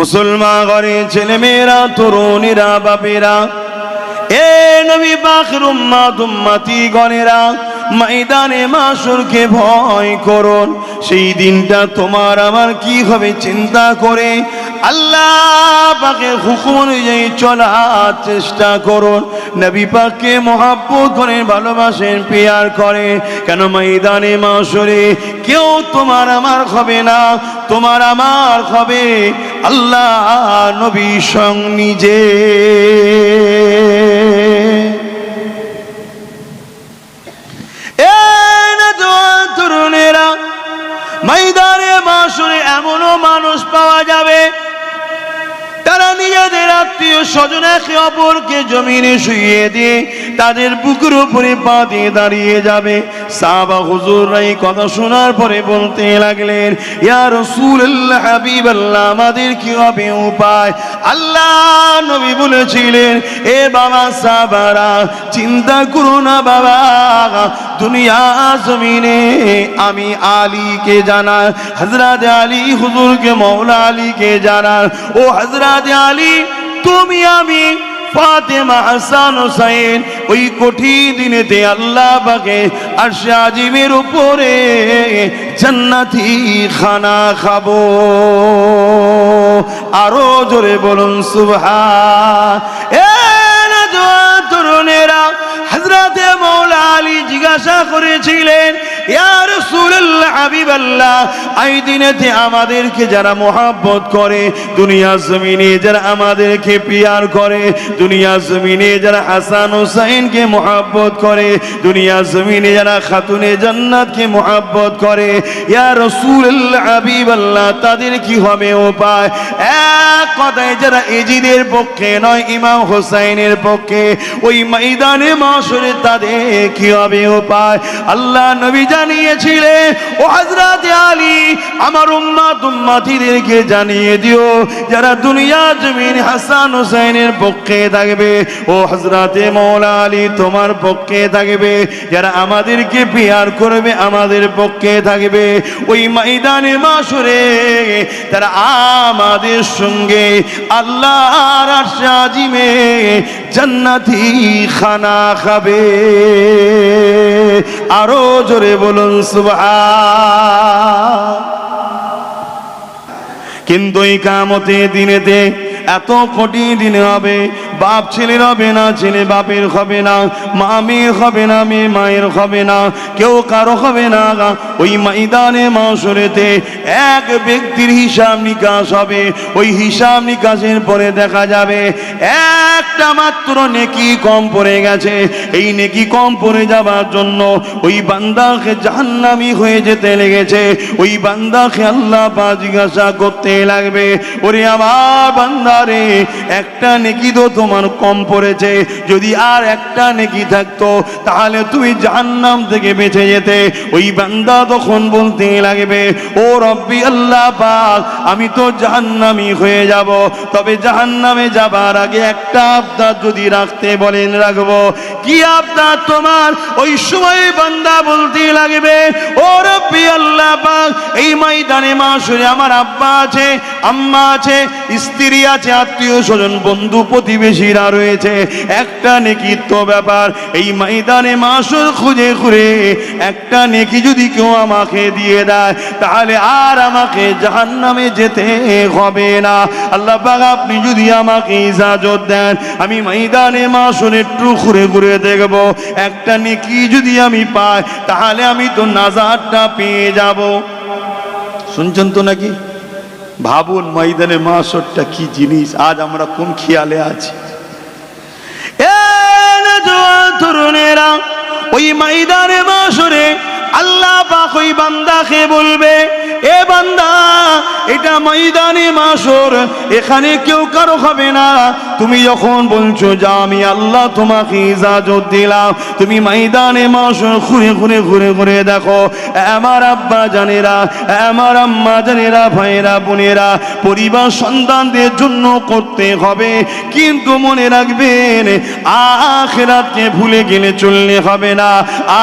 মুসলমান ঘরের ছেলেমেয়েরা, তরুণীরা, বাপেরা, এ নবী পাকের উম্মত উম্মতি গণেরা, ময়দানে মাশরকে ভয় করুন। সেই দিনটা তোমার আমার কি হবে চিন্তা করে আল্লাহ পাকের হুকুম অনুযায়ী চলার চেষ্টা করুন। নবী পাককে মহব্বত করেন, ভালোবাসেন, প্যার করে। কেন ময়দানে মাশরে কেউ তোমার আমার হবে না, তোমার আমার হবে আল্লাহ নবী স্বয়ং নিজে। তরুণেরা, ময়দানে মাশরে এমনও মানুষ পাওয়া যাবে তারা নিজেদের আত্মীয় স্বজন একে অপরকে জমিনে শুইয়ে দিয়ে তাদের বুকের উপরে পা দিয়ে দাঁড়িয়ে যাবে। সাহাবা হুজুররা এই কথা শোনার পরে বলতে লাগলেন, ইয়া রাসূলুল্লাহ, হাবিবাল্লাহ, আমাদের কি হবে উপায়? আল্লাহ নবী বলেছিলেন, এ বাবা সাহাবারা, চিন্তা করো না বাবা, দুনিয়া জমিনে আমি আলীকে জানার, হযরত আলী হুজুরকে, মওলা আলীকে জানার। ও হযরত আলী, তুমি আমি ফাতেমা, হাসান, হুসাইন ওই কঠিন দিনেতে আল্লাহ পাকে আরশে আজিমের উপরে জান্নাতি খানা খাবো। আরো জোরে বলুন সুবহান। এ তরুণেরা, হযরত মওলা আলী জিজ্ঞাসা করেছিলেন, ইয়া রাসূলুল্লাহ, হাবিবাল্লাহ, এই দিনেতে আমাদেরকে যারা মহব্বত করে, দুনিয়া জমিনে যারা আমাদেরকে প্যার করে, দুনিয়া জমিনে যারা হাসান হুসাইনকে মহব্বত করে, দুনিয়া জমিনে যারা খাতুনে জান্নাতকে মহব্বত করে, ইয়া রাসূলুল্লাহ, হাবিবাল্লাহ, তাদের কি হবে উপায়? এক কথায় যারা এজিদের পক্ষে নয়, ইমাম হুসাইনের পক্ষে, ওই ময়দানে মাশরে তাদের কি হবে উপায়? আল্লাহ নবী জানিয়েছিলেন, ও হযরত আলী, আমার উম্মত উম্মতিদেরকে জানিয়ে দিও যারা দুনিয়া জমিন হাসান হুসাইনের পক্ষে থাকবে, ও হযরত মওলা আলী তোমার পক্ষে থাকবে, যারা আমাদেরকে প্যার করবে আমাদের পক্ষে থাকবে, ওই ময়দানে মাশরে তারা আমাদের সঙ্গে আল্লাহর আরশে আজিমে জান্নাতি খানা খাবে। আরো জোরে বলুন সুবহান। কিন্তু এই কিয়ামতের দিনেতে এত কঠিন দিন হবে, বাপ ছেলের হবে না, ছেলে বাপের হবে না, মা মেয়ের হবে না, মেয়ে মায়ের হবে না, কেউ কারো হবে না। ওই ময়দানে মাশরেতে এক ব্যক্তির হিসাব নিকাশ হবে। ওই হিসাব নিকাশের পরে দেখা যাবে একটা মাত্র নেকি কম পড়ে গেছে। এই নেকি কম পড়ে যাবার জন্য ওই বান্দাকে জাহান্নামী হয়ে যেতে লেগেছে। ওই বান্দাকে আল্লাহ পাক জিজ্ঞাসা করতে লাগবে, ওরে আমার বান্দা রে, একটা নেকি তো তোমার কম পড়েছে, যদি আর একটা নেকি থাকতো তাহলে তুমি জাহান্নাম থেকে বেঁচে যেতে। ওই বান্দা তখন বলতে লাগবে, ও রব্বি আল্লাহ পাক, আমি তো জাহান্নামী হয়ে যাব, তবে জাহান্নামে যাবার আগে একটা আবদার যদি রাখতে বলেন রাখবো। কি আবদার তোমার? ওই সময় বান্দা বলতে লাগবে, ও রব্বি আল্লাহ পাক, এই ময়দানে মাশরে আমার আব্বা আছে, আম্মা আছে, স্ত্রী আছে, আত্মীয় স্বজন, বন্ধু প্রতিবেশীরা রয়েছে, একটা নেকির তো ব্যাপার। এই ময়দানে মাশর খুঁজে খুঁজে একটা নেকি যদি কেউ আমাকে দিয়ে দেয় তাহলে আর আমাকে জাহান্নামে যেতে হবে না। আল্লাহ পাক আপনি যদি আমাকে ইজাজত দেন, আমি ময়দানে মাশর একটু ঘুরে ঘুরে দেখব, একটা নেকি যদি আমি পাই তাহলে আমি তো নাজাতটা পেয়ে যাব। শুনছেন তো নাকি? ভাবুন ময়দানে মাশরটা কি জিনিস, আজ আমরা কোন খেয়ালে আছি। তরুণেরা, ওই ময়দানে মাশরে আল্লাহ পাক ওই বান্দাকে বলবে, এ বান্দা, এটা ময়দানে মাশর, এখানে কেউ কারো হবে না। তুমি যখন বলছো যা, আমি আল্লাহ তোমাকে ইজাজত দিলাম, তুমি ময়দানে মাশর ঘুরে ঘুরে ঘুরে ঘুরে দেখো। আমার আব্বা জানেরা, আমার আম্মা জানেরা, ভাইরা বোনেরা, পরিবার সন্তানদের জন্য করতে হবে, কিন্তু মনে রাখবেন আখিরাতকে ভুলে গেলে চললে হবে না।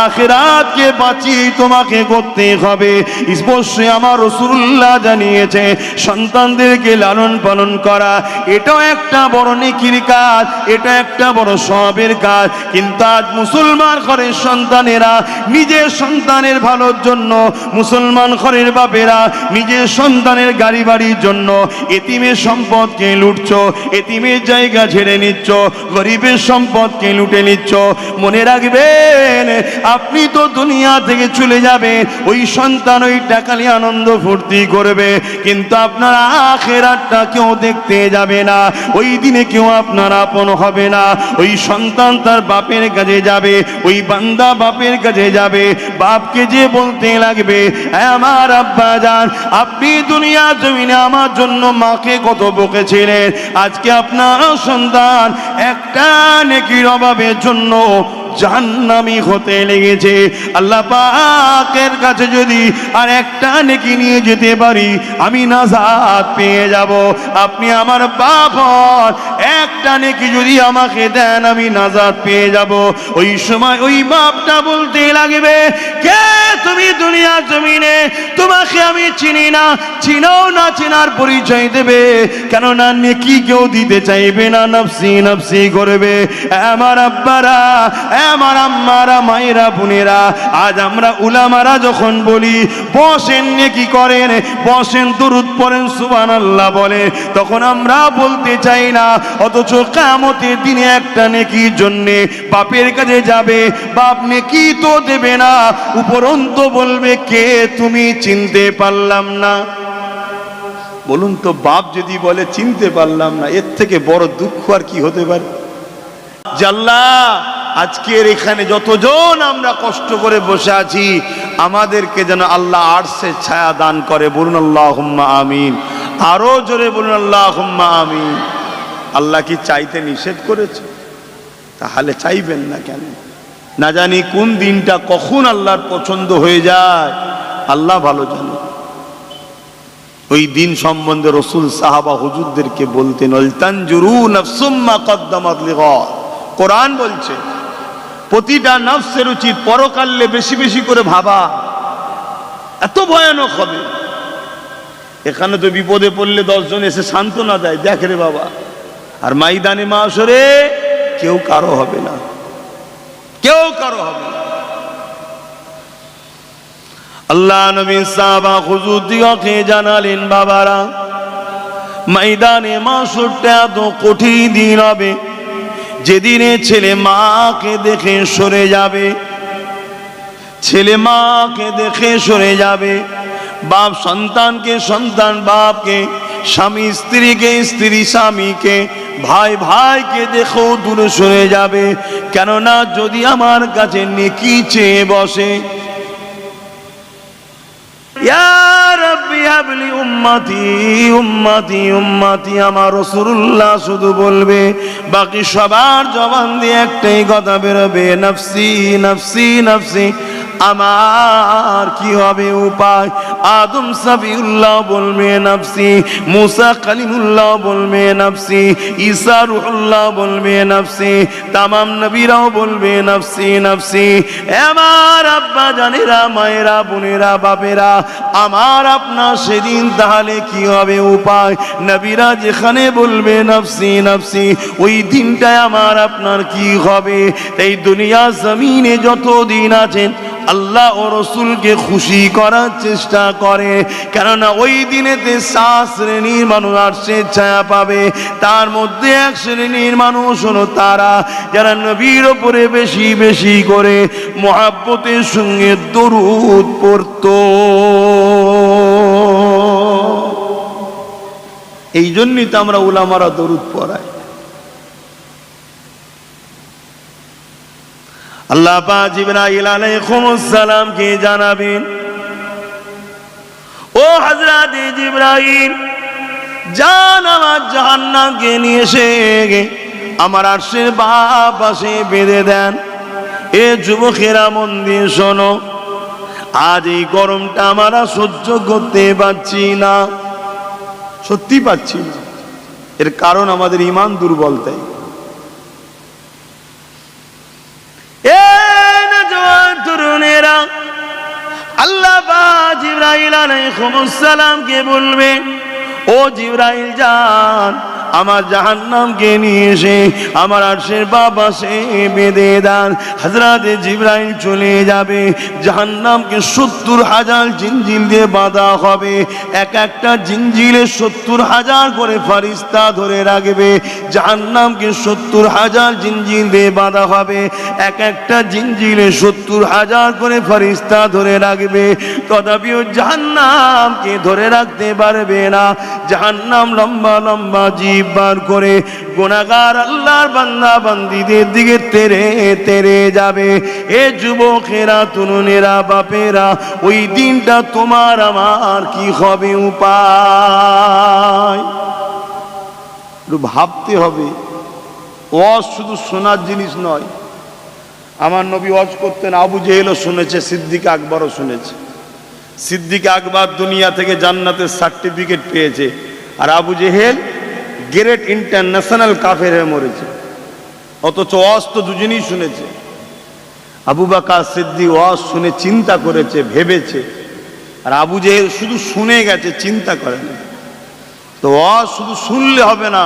আখিরাতকে বাঁচিয়ে তোমাকে করতে হবে। স্পষ্ট আমার রাসূলুল্লাহ জানিয়ে করেছে, সন্তানদেরকে লালন পালন করা, এটাও একটা বড় নেকির কাজ, এটা একটা বড় সওয়াবের কাজ। কিন্তু আজ মুসলমান ঘরের সন্তানেরা নিজের সন্তানের ভালোর জন্য, মুসলমান ঘরের বাপেরা নিজের সন্তানের গাড়ি বাড়ির জন্য এতিমের সম্পদকে লুটছ, এতিমের জায়গা ছেড়ে নিচ্ছ, গরিবের সম্পদকে লুটে নিচ্ছ। মনে রাখবেন, আপনি তো দুনিয়া থেকে চলে যাবেন, ওই সন্তান ওই টাকা নিয়ে আনন্দ ফুর্তি করবে, কিন্তু আপনার আখিরাতটা কেউ দেখতে যাবে না। ওই দিনে কেউ আপনার আপন হবে না। ওই সন্তান তার বাপের কাছে যাবে, ওই বান্দা বাপের কাছে যাবে, বাপকে যে বলতে লাগবে, আমার আব্বা জান, আপনি দুনিয়া জমিনে আমার জন্য মাকে কত বকেছিলেন, আজকে আপনার সন্তান একটা নেকির অভাবের জন্য জাহান্নামী হতে লেগেছে। আল্লাহ পাকের কাছে যদি আর একটা নেকি নিয়ে যেতে পারি, আমি নাজাত পেয়ে যাব। আপনি আমার বাপ হন, একটা নেকি যদি আমাকে দেন, আমি নাজাত পেয়ে যাব। ওই সময় ওই বাপটা বলতে লাগবে, কে তুমি দুনিয়া জমিনে, তোমাকে আমি চিনি না, চিনাও না, চিনার পরিচয় দেবে, কেননা নেকি কেউ দিতে চাইবে না, নফসি নফসি করবে। আমার আব্বারা, আমার আম্মারা, মায়েরা, বোনেরা, আজ আমরা উলামারা যখন বলি বসেন নেকি করেন, বসেন দুরূদ পড়েন, সুবহানাল্লাহ বলে, তখন আমরা বলতে চাই না, অথচ কিয়ামতের দিনে একটা নেকির জন্যে বাপের কাছে যাবে, বাপ নেকি তো দেবে না, উপরন্তু বলবে, কে তুমি, চিনতে পারলাম না। বলুন তো, বাপ যদি বলে চিনতে পারলাম না, এর থেকে বড় দুঃখ আর কি হতে পারে? আল্লাহ, আজকের এখানে যতজন আমরা কষ্ট করে বসে আছি, আমাদেরকে যেন আল্লাহ আরশের ছায়া দান করে। বলুন আল্লাহুম্মা আমিন। আরো জোরে বলুন আল্লাহুম্মা আমিন। আল্লাহ কি চাইতে নিষেধ করেছে? তাহলে চাইবেন না কেন? না জানি কোন দিনটা কখন আল্লাহর পছন্দ হয়ে যায়, আল্লাহ ভালো জানে। ওই দিন সম্বন্ধে রসুল সাহাবা হুজুরদেরকে বলতেন, আলতানজুরু নাফসুম মা কদ্দামাত লিগাদ। কোরআন বলছে, প্রতিটা নফসের উচিত পরকালে বেশি বেশি করে ভাবা। এত ভয়ানক হবে। এখানে তো বিপদে পড়লে 10 জন এসে সান্ত্বনা দেয়, দেখ রে বাবা, আর ময়দানে মাশরে কেউ কারো হবে না, কেউ কারো হবে না। আল্লাহ নবী সাহাবা হুজুরদিগকে জানালেন, বাবারা, ময়দানে মাশরটা এত কঠিন দিন হবে, যেদিনে ছেলে মাকে দেখে সরে যাবে, ছেলে মাকে দেখে সরে যাবে, বাপ সন্তানকে, সন্তান বাপকে, স্বামী স্ত্রীকে, স্ত্রী স্বামীকে, ভাই ভাইকে দেখেও দূরে সরে যাবে। কেননা যদি আমার কাছে নেকি চেয়ে বসে, ইয়া রাব্বি হাবলি উম্মতি উম্মতি উম্মতি, আমার রাসূলুল্লাহ শুধু বলবে, বাকি সবার জবান দিয়ে একটাই কথা বেরোবে, নফসি নফসি নফসি। আমার কি হবে উপায়? আদম সাফিউল্লাহ বলবে নফসি, মুসা কালিমুল্লাহ বলবে নফসি, ঈসা রূহুল্লাহ বলবে নফসি, তামাম নবীরাও বলবে নফসি নফসি। আমার আব্বা জানেরা, মায়েরা, বোনেরা, বাপেরা, আমার আপনার সেদিন তাহলে কি হবে উপায়? নবীরা যেখানে বলবে নফসি নফসি, ওই দিনটায় আমার আপনার কি হবে? এই দুনিয়া জমিনে যত দিন আছেন, আল্লাহ ও রসুলকে খুশি করার চেষ্টা করে, কেননা ওই দিনেতে 7 শ্রেণীর মানুষ আরশের ছায়া পাবে। তার মধ্যে 1 শ্রেণীর মানুষ হলো তারা যারা নবীর উপরে বেশি বেশি করে মুহাব্বতের সঙ্গে দরুদ পড়ত। এই জন্যই তো আমরা উলামারা দরুদ পড়াই। আল্লাহ পাক জিবরাইল আলাইহিস সালাম কে জানাবেন, ও হযরত জিবরাইল, জান আমার জাহান্নামকে নিয়ে এসে আমার আরশের বাঁ পাশে বেঁধে দেন। এ যুবকেরা মন দিয়ে শোনো, আজ এই গরমটা আমরা সহ্য করতে পারছি না, সত্যি পাচ্ছি না। এর কারণ আমাদের ঈমান দুর্বল। তাই তরুণেরা, আল্লাহ পাক জিবরাইল আলাইহিস আলাইহিস সালামকে বলবে, ও জিবরাইল যান, আমার জাহান্নামকে নিয়ে এসে আমার আরশের পাশে বেঁধে দেন। হযরত জিবরাইল চলে যাবে, জাহান্নামকে 70,000 জিঞ্জির দিয়ে বাঁধা হবে। এক একটা জিঞ্জিরে 70,000 করে ফেরেশতা ধরে রাখবে। জাহান্নামকে 70,000 জিঞ্জির দিয়ে বাঁধা হবে, এক একটা জিঞ্জিরে 70,000 করে ফেরেশতা ধরে রাখবে। তথাপিও জাহান্নামকে ধরে রাখতে পারবে না। জাহান্নাম লম্বা লম্বা বার করে গুনাহগার আল্লাহর বান্দা বান্দীদের দিকে তেরে তেরে যাবে। এ যুবকেরা, তরুণেরা, বাপেরা, ওই দিনটা তোমার আমার কি হবে উপায়? একটু ভাবতে হবে। ওয়াজ শুধু শোনার জিনিস নয়। আমার নবী ওয়াজ করতেন, আবু জেহেলও শুনেছে, সিদ্দিক আকবরও শুনেছে। সিদ্দিক আকবর দুনিয়া থেকে জান্নাতের সার্টিফিকেট পেয়েছে, আর আবু জেহেল গ্রেট ইন্টারন্যাশনাল কাফের হয়ে মরেছে। অথচ ওয়াজ তো দুজনেই শুনেছে। আবু বকর সিদ্দিক ওয়াজ শুনে চিন্তা করেছে, ভেবেছে, আর আবু জেহেল শুধু শুনে গেছে, চিন্তা করেনি। তো ওয়াজ শুধু শুনলে হবে না,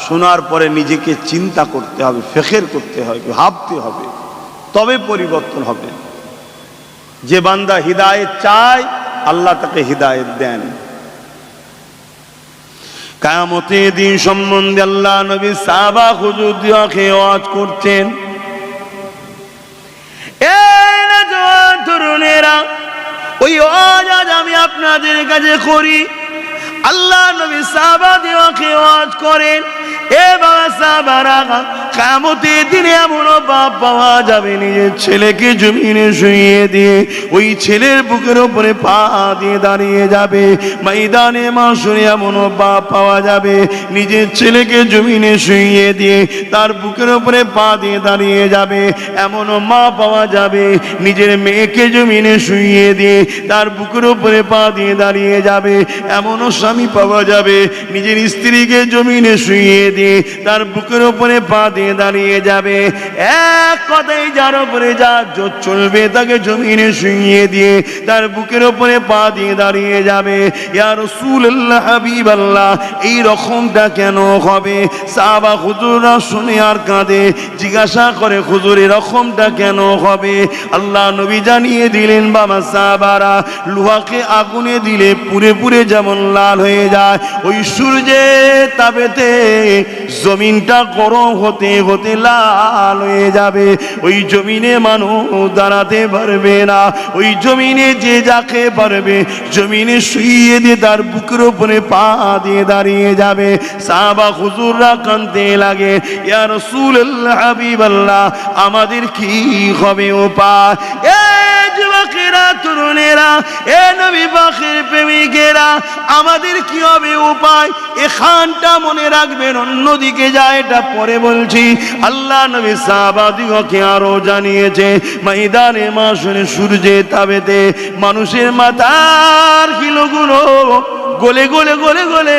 শোনার পরে নিজেকে চিন্তা করতে হবে, ফিকির করতে হবে, ভাবতে হবে, তবে পরিবর্তন হবে। যে বান্দা হিদায়াত চায়, আল্লাহ তাকে হিদায়াত দেন। কিয়ামতের দিন সম্বন্ধে আল্লাহ নবী সাহাবা হুজুরদেরকে ওয়াজ করছেন। এই নওজোয়ান তরুণেরা, ওই ওয়াজ আজ আমি আপনাদের কাছে করি। আল্লাহ নবী সাহাবাদেরকে ওয়াজ করেন, এ বাবা সাহাবারা, কিয়ামতের দিনে এমন বাপ পাওয়া যাবে নিজের ছেলেকে জমিনে শুইয়ে দিয়ে ওই ছেলের বুকের উপরে পা দিয়ে দাঁড়িয়ে যাবে। ময়দানে মাশরে এমন বাপ পাওয়া যাবে নিজের ছেলেকে জমিনে শুইয়ে দিয়ে তার বুকের উপরে পা দিয়ে দাঁড়িয়ে যাবে। এমন মা পাওয়া যাবে নিজের মেয়েকে জমিনে শুইয়ে দিয়ে তার বুকের উপরে পা দিয়ে দাঁড়িয়ে যাবে। এমনও স্বামী পাওয়া যাবে নিজের স্ত্রীকে জমিনে শুইয়ে দিয়ে তার বুকের উপরে পা দিয়ে দাঁড়িয়ে যাবে। এক কথাই যার উপরে যা জোর চলবে তাকে জমিনে শুইয়ে দিয়ে তার বুকের উপরে পা দিয়ে দাঁড়িয়ে যাবে। ইয়া রাসূলুল্লাহ, হাবিবাল্লাহ, এই রকমটা কেন হবে? সাহাবা হুজুররা শুনে আর কাঁদে, জিজ্ঞাসা করে, হুজুর এরকমটা কেন হবে? আল্লাহ নবী জানিয়ে দিলেন, বাবা সাহাবারা, লোহাকে আগুনে দিলে পুড়ে পুড়ে যেমন লাল হয়ে যায়, ওই সূর্যের তাপেতে জমিনটা গরম হতে হতে লাল হয়ে যাবে। ওই জমিনে মানুষ দাঁড়াতে পারবে না। ওই জমিনে যে যাকে পারবে জমিনে শুইয়ে দিয়ে তার বুকের উপরে পা দিয়ে দাঁড়িয়ে যাবে। সাহাবা হুজুররা কাঁদতে লাগে, ইয়া রাসূলুল্লাহ, হাবিবাল্লাহ, আমাদের কি হবে উপায়? এ যুবকেরা, তরুণেরা, এ নবী পাকের প্রেমিকেরা, আমাদের কি হবে উপায়? এখানটা মনে রাখবেন, অন্যদিকে যায় এটা পরে বলছি। আল্লাহ নবী সাহাবাদিগকে আরো জানিয়েছে, ময়দানে মাশরে সূর্যের তাপেতে মানুষের মাথার কিলোগুলো গলে গলে গলে গলে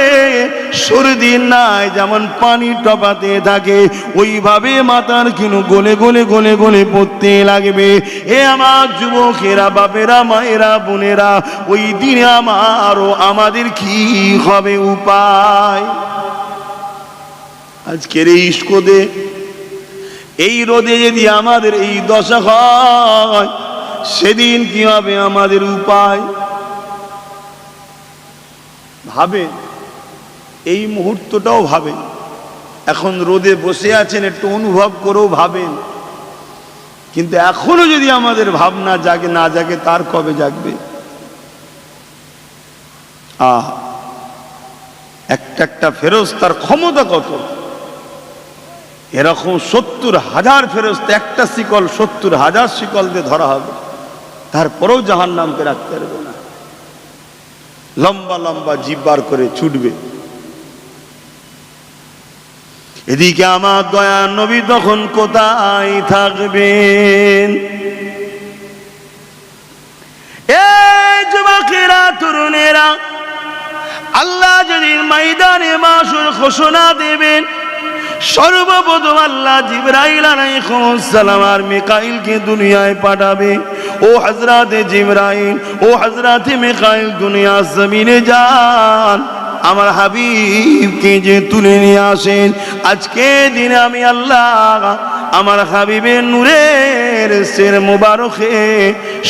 সর্দির নাই যেমন পানি টপাতে থাকে, ওইভাবে মাথার কিলো গলে গলে গলে গলে পড়তে লাগবে। এ আমার যুবকেরা, বাপেরা, মায়েরা, বোনেরা, ওই দিনে আমাদের কি হবে উপায়? আজকের এই স্কোদে, এই রোদে যদি আমাদের এই দশা হয়, সেদিন কি হবে আমাদের উপায়? ভাবেন, এই মুহূর্তটাও ভাবেন। এখন রোদে বসে আছেন, একটু অনুভব করেও ভাবেন। কিন্তু এখনো যদি আমাদের ভাবনা জাগে না জাগে, তার কবে জাগবে? একটা একটা ফেরেশতার ক্ষমতা কত! এরকম 70,000 ফেরেশতা, একটা শিকল 70,000 শিকল দিয়ে ধরা হবে, তারপরেও জাহান্নামকে রাখতে পারবে না। লম্বা লম্বা জিভ বার করে ছুটবে। এদিকে আমার দয়া নবী তখন কোথায় থাকবেন? এই যুবকেরা, তরুণেরা, আল্লাহ যদি ময়দানে মাশর ঘোষণা দেবেন, সর্বপ্রথম আল্লাহ জিবরাইল আলাইহিস সালাম আর মিকাইলকে দুনিয়ায় পাঠাবে। ও হযরতে জিবরাইল, ও হযরতে মিকাইল, দুনিয়া জমিনে যান, আমার হাবিবকে যে তুলে নিয়ে আসেন। আজকে দিনে আমি আল্লাহ আমার হাবিবের নূরের সের মুবারকে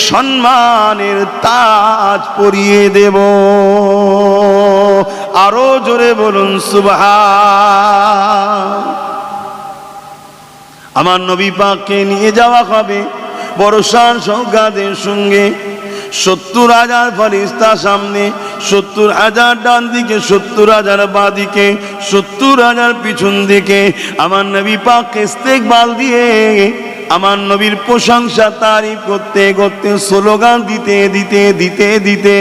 সম্মানের তাজ পরিয়ে দেব। আরো জোরে বলুন সুবহান। আমার নবী পাককে নিয়ে যাওয়া হবে বড় শান সৌগাতের সঙ্গে। 70,000 ফেরেশতা সামনে, 70,000 ডান দিকে, 70,000 বাঁ দিকে, 70,000 পিছন দিকে। আমার নবী পাককে ইস্তেকবাল দিয়ে আমার নবীর প্রশংসা তারিফ করতে করতে স্লোগান দিতে দিতে দিতে দিতে,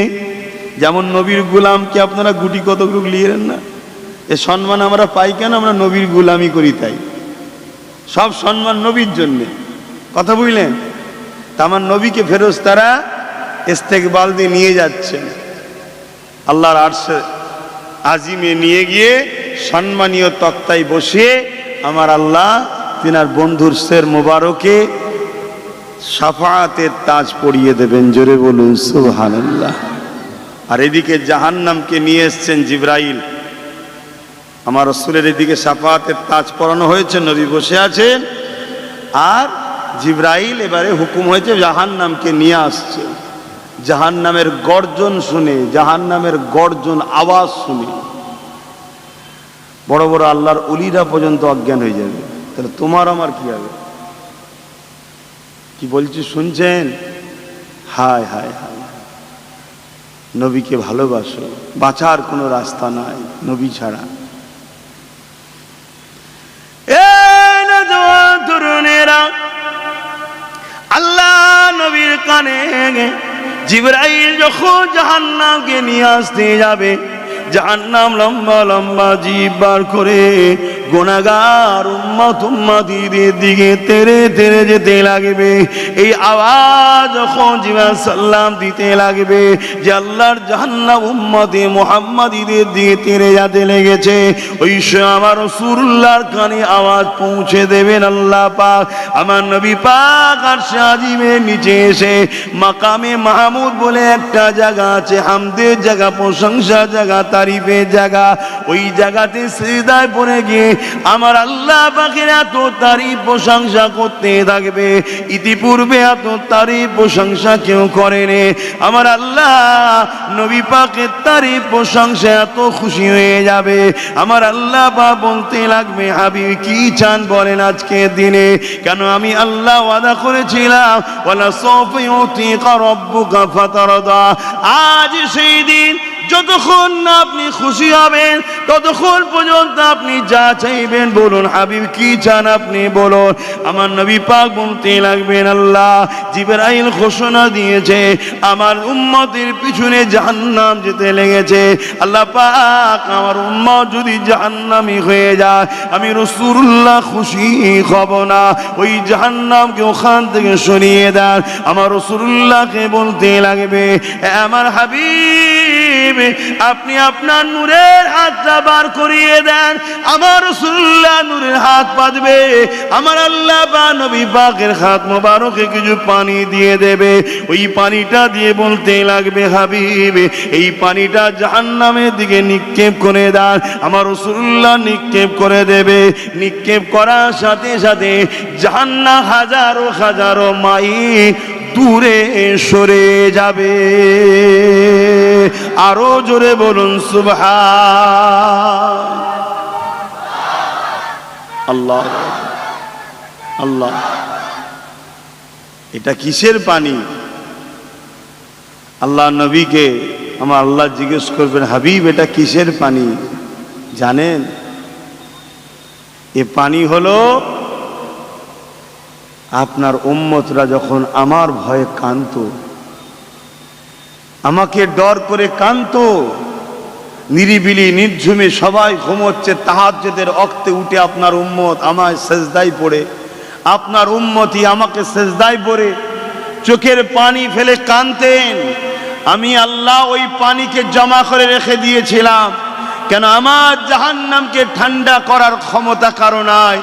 যেমন নবীর গোলামকে আপনারা গুটি কতটুক লিয়েন না, এ সম্মান আমরা পাই কেন? আমরা নবীর গোলামি করি তাই। সব সম্মান নবীর জন্যে, কথা বুঝলেন? তা আমার নবীকে ফেরেশতারা ইস্তেকবাল দিয়ে নিয়ে যাচ্ছেন আল্লাহর আরশে আজিমে নিয়ে গিয়ে সম্মানীয় তক্তায় বসিয়ে আমার আল্লাহ তিনার বন্ধুর শের মোবারকে শাফাআতের তাজ পরিয়ে দেবেন। জোরে বলুন সুবহানাল্লাহ। আর এদিকে জাহান্নামকে নিয়ে এসছেন জিবরাইল। আমার রাসূলের এদিকে শাফাআতের তাজ পরানো হয়েছে, নবী বসে আছেন, আর জিবরাইল এবারে হুকুম হয়েছে জাহান্নামকে নিয়ে আসছে। জাহান্নামের গর্জন শুনে, জাহান্নামের গর্জন আওয়াজ শুনে বড় বড় আল্লাহর ওলিরা পর্যন্ত অজ্ঞান হয়ে যাবে। তাহলে তোমার আমার কি হবে? কি বলছি শুনছেন? হায় হায় হায়, নবীকে ভালোবাসো, বাঁচার কোনো রাস্তা নাই নবী ছাড়া। তরুণেরা, আল্লাহ নবীর কানে জিবরাইল যখন জাহান্নামকে নিয়ে আসতে যাবে, জাহান্নাম লম্বা লম্বা জিভ বার করে গুনাহগার উম্মত উম্মতীদের দিকে তেরে তেরে যেতে লাগবে। এই আওয়াজ যখন জিবরাইল সাল্লাম দিতে লাগবে যে আল্লাহর জাহান্নাম উম্মতে মুহাম্মাদীদের দিকে তেরে যেতে লেগেছে, ওই সময় আমার রাসূলুল্লাহর কানে আওয়াজ পৌঁছে দেবেন আল্লাহ পাক। আমার নবী পাক আরশে আজিমের নিচে এসে মাকামে মাহমুদ বলে একটা জায়গা আছে, হামদের জায়গা, প্রশংসার জায়গা, তারিফের জায়গা। ওই জায়গাতে সিজদায় পড়ে গিয়ে আমার আল্লাহ পাকের এত তারিফ প্রশংসা করতে থাকবে, ইতিপূর্বে এত তারিফ প্রশংসা কেউ করেনি। আমার আল্লাহ নবী পাকের তারিফ প্রশংসা এত খুশি হয়ে যাবে, আমার আল্লাহ পাক বলতে লাগবে, হাবিব কি চান বলেন আজকের দিনে? কেন আমি আল্লাহ ওয়াদা করেছিলাম ওয়ালা সাউফা ইউতিকা রাব্বুকা ফাতারদা। আজ সেই দিন যতক্ষণ না আপনি খুশি হবেন ততক্ষণ পর্যন্ত আপনি যা চাইবেন বলুন। হাবিব কি চান আপনি বলুন। আমার নবী পাক বলতে লাগবেন, আল্লাহ জিবরাইল ঘোষণা দিয়েছে আমার উম্মতের পিছনে জাহান্নাম যেতে লেগেছে। আল্লাহ পাক আমার উম্মত যদি জাহান্নামী হয়ে যায় আমি রাসূলুল্লাহ খুশি হব না। ওই জাহান্নামকে ওখান থেকে সরিয়ে দেন। আমার রাসূলুল্লাহকে বলতে লাগবে, আমার হাবিব আপনি আপনার নূরের হাতটা বার করিয়ে দেন। আমার রাসূলুল্লাহ নূরের হাত পাতবে, আমার আল্লাহ বা নবী পাকের হাত মোবারকে কিছু পানি দিয়ে দেবে। ওই পানিটা দিয়ে বলতে লাগবে, হাবিব এই পানিটা জাহান্নামের দিকে নিক্ষেপ করে দেন। আমার রাসূলুল্লাহ নিক্ষেপ করে দেবে। নিক্ষেপ করার সাথে সাথে জাহান্নাম হাজারো হাজারো মাইল দূরে সরে যাবে। আরো জোরে বলুন সুবহান আল্লাহ আল্লাহ। এটা কিসের পানি? আল্লাহ নবীকে আমার আল্লাহ জিজ্ঞেস করবেন, হাবিব এটা কিসের পানি জানেন? এ পানি হলো আপনার উম্মতরা যখন আমার ভয়ে কাঁদতো, আমাকে ডর করে কাঁদতো, নিরিবিলি নির্ঝুমে সবাই ঘুমোচ্ছে, তাহাজ্জুদের ওয়াক্তে উঠে আপনার উম্মত আমায় সেজদায় পড়ে, আপনার উম্মতই আমাকে সেজদায় পড়ে চোখের পানি ফেলে কাঁদতেন। আমি আল্লাহ ওই পানিকে জমা করে রেখে দিয়েছিলাম। কেন আমার জাহান্নামকে ঠান্ডা করার ক্ষমতা কারো নাই।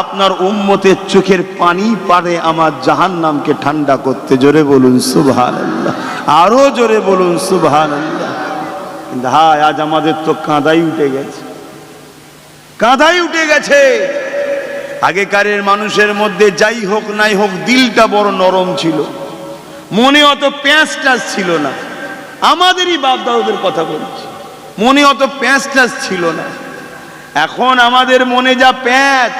আপনার উম্মতের চোখের পানি পারে আমার জাহান্নামকে ঠান্ডা করতে। জোরে বলুন সুবহানাল্লাহ, আরো জোরে বলুন সুবহানাল্লাহ। কিন্তু হায়, আজ আমাদের তো কাঁদাই উঠে গেছে, কাঁদাই উঠে গেছে। আগেকারের মানুষের মধ্যে যাই হোক নাই হোক দিলটা বড় নরম ছিল, মনে অত প্যাঁচ টাচ ছিল না। আমাদেরই বাপ দাদুদের কথা বলছি, মনে অত প্যাঁচ টাচ ছিল না। এখন আমাদের মনে যা প্যাঁচ,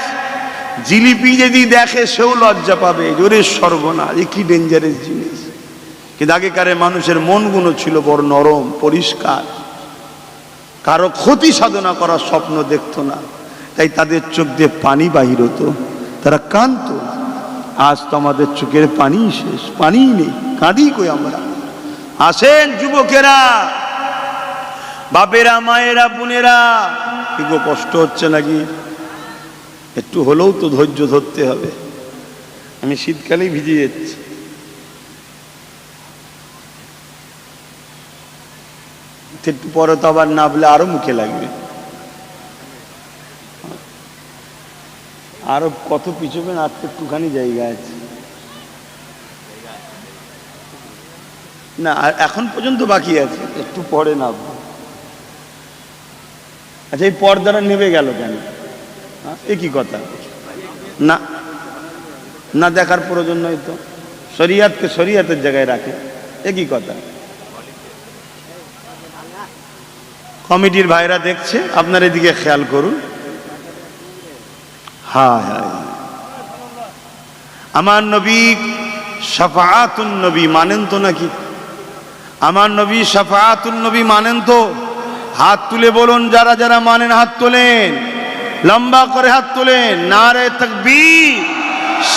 জিলিপি যদি দেখে সেও লজ্জা পাবে। জোরে সর্বনাশ, এ কি ডেঞ্জারাস জিনিস। কিন্তু আগেকারের মানুষের মনগুলো ছিল বড় নরম, পরিষ্কার, কারো ক্ষতি সাধনা করার স্বপ্ন দেখতো না। তাই তাদের চোখ দিয়ে পানি বাহির হতো, তারা কাঁদতো। আজ তো আমাদের চোখের পানি শেষ, পানি নেই, কাঁদি কই আমরা। আসেন যুবকেরা, বাপেরা, মায়েরা, বোনেরা, এগো কষ্ট হচ্ছে নাকি? একটু হলেও তো ধৈর্য ধরতে হবে। আমি শীতকালেই ভিজে যাচ্ছি। একটু পরে তো আবার নাবলে আরো মুখে লাগবে। আরো কত পিছবেন, আর তো একটুখানি জায়গা আছে না, এখন পর্যন্ত বাকি আছে, একটু পরে নামবো। আচ্ছা, এই পর্দাটা নেমে গেল কেন? এ কি কথা? না না, দেখার প্রয়োজন নয় তো, শরিয়াতকে শরিয়াতের জায়গায় রাখে। এ কি কথা? কমিটির ভাইরা দেখছে, আপনার এদিকে খেয়াল করুন। হায় হায়, আমার নবী শাফাআতুন নবী মানেন তো নাকি? আমার নবী শাফাআতুন নবী মানেন তো? হাত তুলে বলুন, যারা যারা মানেন হাত তোলেন, লম্বা করে হাত তোলেন। নারে তাকবীর,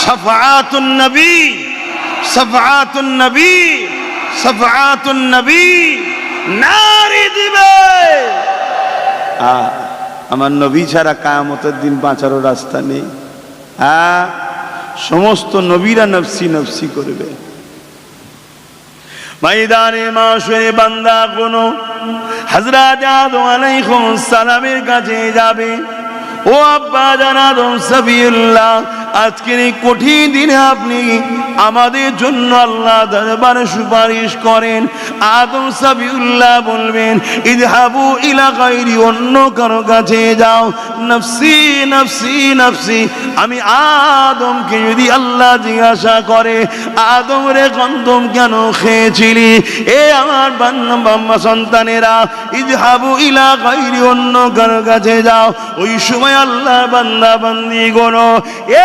শাফাআতুন নবী, শাফাআতুন নবী, শাফাআতুন নবী, নারে দিবে। আমার নবী ছাড়া কিয়ামতের দিন বাঁচারও রাস্তা নেই। সমস্ত নবীরা নফসি নফসি করবে। ময়দানে মাশরে বান্দা কোন হযরত আদম আলাইহিস সালামের কাছে যাবে। ও আব্বা জান আদম সফিউল্লাহ, আজকের এই কঠিন দিনে আপনি আমাদের জন্য আল্লাহ দরবারে সুপারিশ করেন। আদম সফিউল্লাহ বলবেন, ইযহাবু ইলা গায়রি, অন্য কারো কাছে যাও। নফসি নফসি নফসি। আমি আদমকে যদি আল্লাহ জিজ্ঞাসা করে, আদম রে গন্ধম কেন খেয়েছিলি? এ আমার বান্দা সন্তানেরা, ইযহাবু ইলা গায়রি, অন্য কারো কাছে যাও। ওই সময় আল্লাহ বান্দা বান্দি গুলো,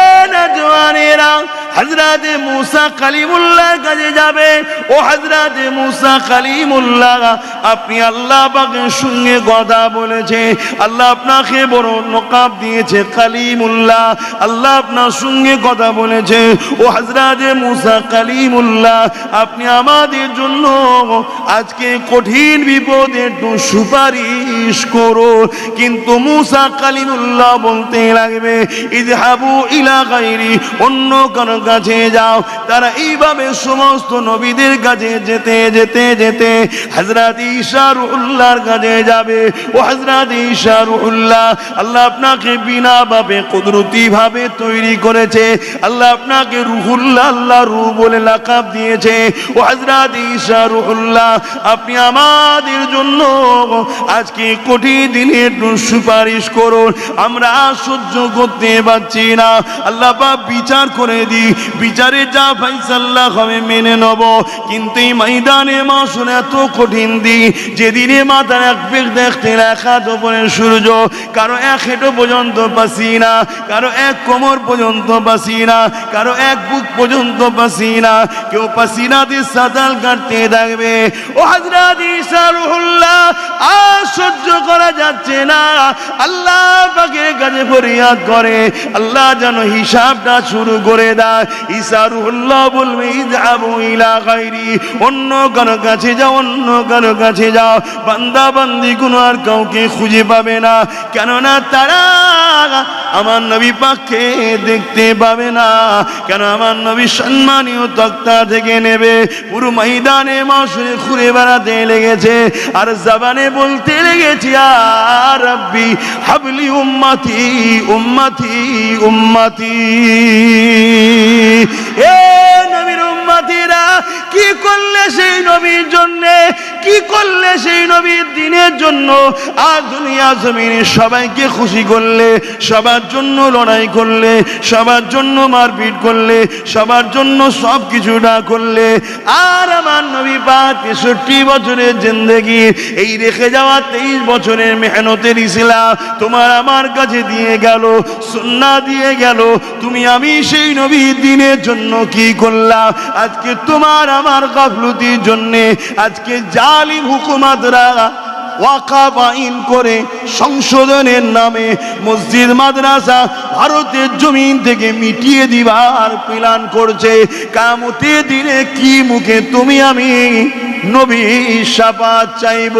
এ নওজওয়ানেরা, হযরতে মুসা কালিমুল্লাহর কাছে যাবে। ও হযরতে মুসা কালিমুল্লাহ, আপনি আল্লাহ পাকের সঙ্গে কথা বলেছে, আল্লাহ আপনাকে বড় নকাব দিয়েছে কালিমুল্লাহ, আল্লাহ আপনার সঙ্গে কথা বলেছে। ও হযরতে মুসা কালিমুল্লাহ, আপনি আমাদের জন্য আজকে কঠিন বিপদে একটু সুপারিশ করো। কিন্তু মুসা কালিমুল্লাহ বলতে লাগবে, ইযহাবু ইলা গায়রি, অন্য কারো কাছে যাও। তারা এইভাবে সমস্ত নবীদের কাছে যেতে যেতে যেতে হযরত ঈসা রুহুল্লাহর কাছে যাবে। ও হযরত ঈসা রুহুল্লাহ, আল্লাহ আপনাকে বিনা ভাবে কুদরতি ভাবে তৈরি করেছে, আল্লাহ আপনাকে রুহুল্লাহ, আল্লাহ রূহ বলে লাকাব দিয়েছে। ও হযরত ঈসা রুহুল্লাহ, আপনি আমাদের জন্য আজকে কঠিন দিনে একটু সুপারিশ করুন, আমরা সহ্য করতে পারছি না। আল্লাহ পাক বিচার করে দিই, বিচারে যা ফায়সালা হবে মেনে নেব। কিন্তু এই ময়দানে মাশরে এত কঠিন দিন, যেদিনে মাথার এক বেগ দেখতে এক হাত উপরে সূর্য, কারো এক হেঁটো পর্যন্ত পাসিনা, কারো এক কোমর পর্যন্ত পাসিনা, কারো এক বুক পর্যন্ত পাসিনা, কেউ পাসিনা দিয়ে সাদাল কাটতে থাকবে। ও হযরত ঈসা রুহুল্লাহ, আর সহ্য করা যাচ্ছে না। আল্লাহ পাকের কাছে ফরিয়াদ করে, আল্লাহ যেন হিসাবটা শুরু করে দেয়। ঈসা রূহুল্লাহ বলবে ইযহাবু ইলা গায়রি, অন্য কারো কাছে যাও, অন্য কারো কাছে যাও। বান্দা বান্দি কোনো আর কাউকে খুঁজে পাবে না, কেননা তারা আমার নবী পাককে দেখতে পাবে না। কেন? আমার নবী সম্মানীয় তক্তা থেকে নেবে, পুরো ময়দানে মাশরে ঘুরে বেড়াতে লেগেছে আর জবানে বলতে লেগেছে ইয়া রাব্বি হাবলি উম্মতি উম্মতি উম্মতি। এ নবীর উম্মতিরা, কি করলে সেই নবীর জন্য, কি করলে সেই নবীর দিনের জন্য? আর দুনিয়া জমিনে সবাইকে খুশি করলে, সবার জন্য লড়াই করলে, সবার জন্য মারপিট করলে, সবার জন্য সব কিছুটা করলে, আর আমার নবী পাক 63 বছরের জিন্দেগি, এই রেখে যাওয়া 23 বছরের মেহনতের ইসলাম তোমার আমার কাছে দিয়ে গেল, সুন্নাহ দিয়ে গেল। তুমি আমি সেই নবীর দিনের জন্য কি করলাম? আজকে তোমার আমার গাফলতির জন্যে আজকে জালিম হুকুমাতরা ওয়াকফ আইন করে সংশোধনের নামে মসজিদ মাদ্রাসা ভারতের জমিন থেকে মিটিয়ে দিবার প্ল্যান করছে। কিয়ামতের দিনে কি মুখে তুমি আমি নবীর শাফাত চাইব?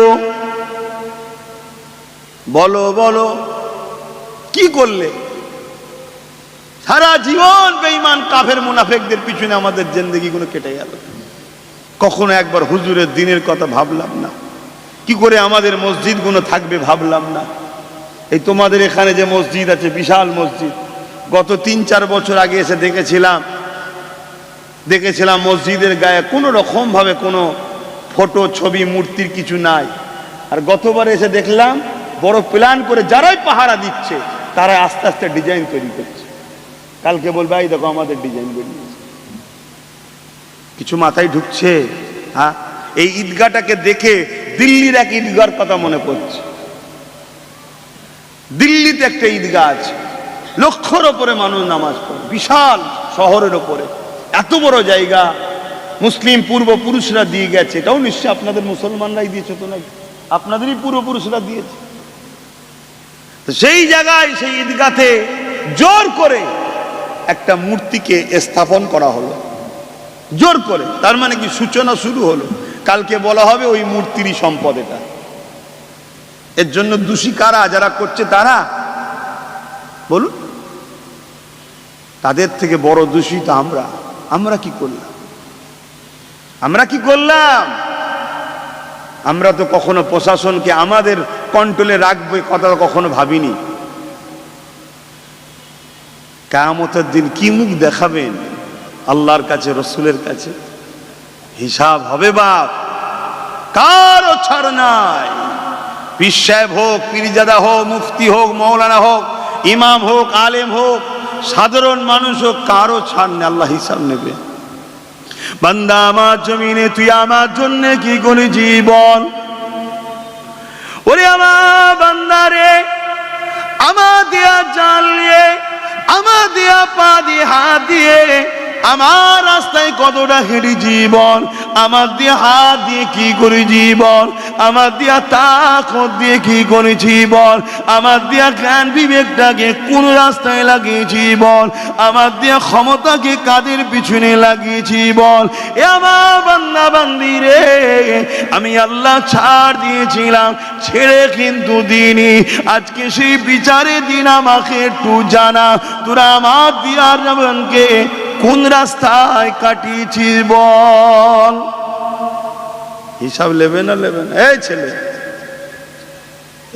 বলো বলো, কি করলে? সারা জীবন বেঈমান কাফের মুনাফিকদের পিছনে আমাদের জিন্দেগিগুলো কেটে গেল। কখনো একবার হুজুরের দিনের কথা ভাবলাম না, কি করে আমাদের মসজিদগুলো থাকবে ভাবলাম না। এই তোমাদের এখানে যে মসজিদ আছে, বিশাল মসজিদ, গত 3-4 বছর আগে এসে দেখেছিলাম মসজিদের গায়ে কোনো রকম ভাবে কোনো ফটো ছবি মূর্তির কিছু নাই। আর গতবার এসে দেখলাম বড় প্ল্যান করে যারাই পাহারা দিচ্ছে তারা আস্তে আস্তে ডিজাইন তৈরি করছে। কালকে বলবে এই দেখো আমাদের ডিজাইন বেরিয়েছে। কিছু মাথায় ঢুকছে? হ্যাঁ, এই ঈদগাহটাকে দেখে দিল্লির এক ঈদগাহর কথা মনে পড়ছে। দিল্লিতে একটা ঈদগাহ আছে, লক্ষর ওপরে মানুষ নামাজ পড়ে, বিশাল শহরের ওপরে, এত বড় জায়গা মুসলিম পূর্বপুরুষরা দিয়ে গেছে। এটাও নিশ্চয় আপনাদের মুসলমানরাই দিয়েছে তো নাকি? আপনাদেরই পূর্বপুরুষরা দিয়েছে। তো সেই জায়গায় সেই ঈদগাতে জোর করে একটা মূর্তিকে স্থাপন করা হলো, জোর করে। তার মানে কি সূচনা শুরু হলো। কালকে বলা হবে ওই মূর্তিরই সম্পদ এটা। এর জন্য দোষী কারা? যারা করছে তারা। বলুন, তাদের থেকে বড় দোষী তো আমরা। আমরা কি করলাম? আমরা কি করলাম? আমরা তো কখনো প্রশাসনকে আমাদের কন্ট্রোলে রাখবে কথা কখনো ভাবিনি। কিয়ামতের দিন কি মুখ দেখাবেন আল্লাহর কাছে, রসুলের কাছে? হিসাব হবে বাপ, কারো ছাড় নাই। পীর সাহেব হোক, পীরজাদা হোক, মুফতি হোক, মৌলানা হোক, ইমাম হোক, আলেম হোক, সাধারণ মানুষ হোক, কারো ছাড় নেই। আল্লাহ হিসাব নেবে। বান্দা আমার জমিনে তুই আমার জন্য কি করে জীবন? ওরে আমার বান্দারে, আমার দিয়া জান দিয়ে, আমার দিয়া পা দিয়ে, হাত দিয়ে আমার রাস্তায় কতটা হেঁটে জীবন, আমার দিয়ে হাত দিয়ে কি করে জীবন, আমার দিয়া তাকত দিয়ে কি করে জীবন, আমার দিয়া জ্ঞান বিবেকটাকে কোন রাস্তায় লাগিয়েছি বল, আমার দিয়া ক্ষমতাকে কাদের পিছনে লাগিয়েছি বল। এ আমার বান্দা বান্দি রে, আমি আল্লাহ ছাড় দিয়েছিলাম, ছেড়ে কিন্তু দিইনি। আজকে সেই বিচারের দিন আমাকে একটু জানা, তোরা আমার দিয়ার জীবনকে কোন রাস্তায় কাটিয়েছিস বল। হিসাব নেবে না নেবে না? এই ছেলে,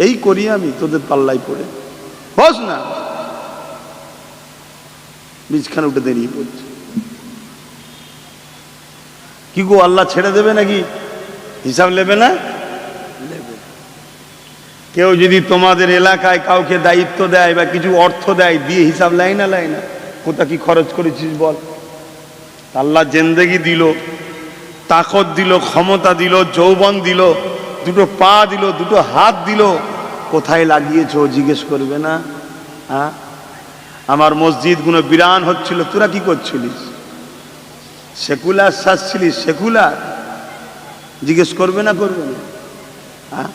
এই করি আমি তোদের পাল্লাই পড়ে বস না, বীজখানে উঠে দাঁড়িয়ে পড়ছে। কি গো, আল্লাহ ছেড়ে দেবে নাকি? হিসাব নেবে না? নেবে। কেউ যদি তোমাদের এলাকায় কাউকে দায়িত্ব দেয় বা কিছু অর্থ দেয়, দিয়ে হিসাব লাই না লাই না, কোথা কি খরচ করেছিস বল। আল্লাহ জিন্দেগি দিল, তাকত দিল, ক্ষমতা দিল, যৌবন দিল, দুটো পা দিল, দুটো হাত দিল, কোথায় লাগিয়েছ জিজ্ঞেস করবে না? হ্যাঁ, আমার মসজিদগুলো বিরান হচ্ছিল, তোরা কি করছিলিস? সেকুলার সাজছিলিস, সেকুলার, জিজ্ঞেস করবে না? করবে না? হ্যাঁ,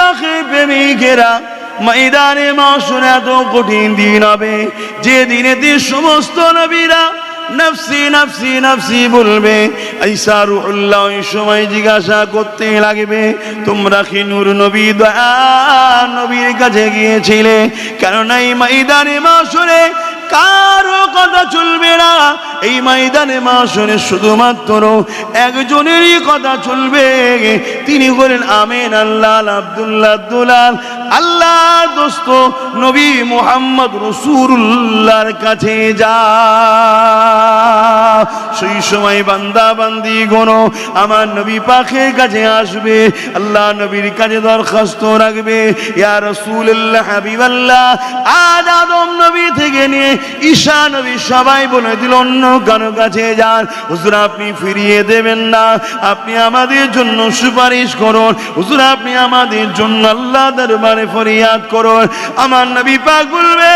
পাকে প্রেমিকেরা, ময়দানে মাশর এত কঠিন দিন হবে যে দিনেতে সমস্ত নবীরা নফসি নফসি নফসি বলবে। ঈসা রূহুল্লাহ ওই সময় জিজ্ঞাসা করতে লাগবে, তোমরা কি নূর নবী দয়া নবীর কাছে গিয়েছিলে? কেননা এই ময়দানে মাশরে কারো কথা চলবে না। এই ময়দানে মাশরে শুধুমাত্র একজনেরই কথা চলবে, তিনি বলেন আমিন আল্লাহ আব্দুল্লাহ দুলাল আল্লাহ দোস্ত নবী মুহাম্মদ রাসূলুল্লাহর কাছে যা। সেই সময় বান্দা বান্দি গণ আমার নবী পাকের কাছে আসবে, আল্লাহ নবীর কাছে দরখাস্ত রাখবে, ইয়া রাসূলুল্লাহ হাবিবাল্লাহ, আজ আদম নবী থেকে নিয়ে ঈসা নবী সবাই বলে দিল অন্য কারো কাছে যান, হুজুর আপনি ফিরিয়ে দেবেন না, আপনি আমাদের জন্য সুপারিশ করুন, হুজুর আপনি আমাদের জন্য আল্লাহ দরবারে ফরিয়াদ করুন। আমার নবী পাক বলবে,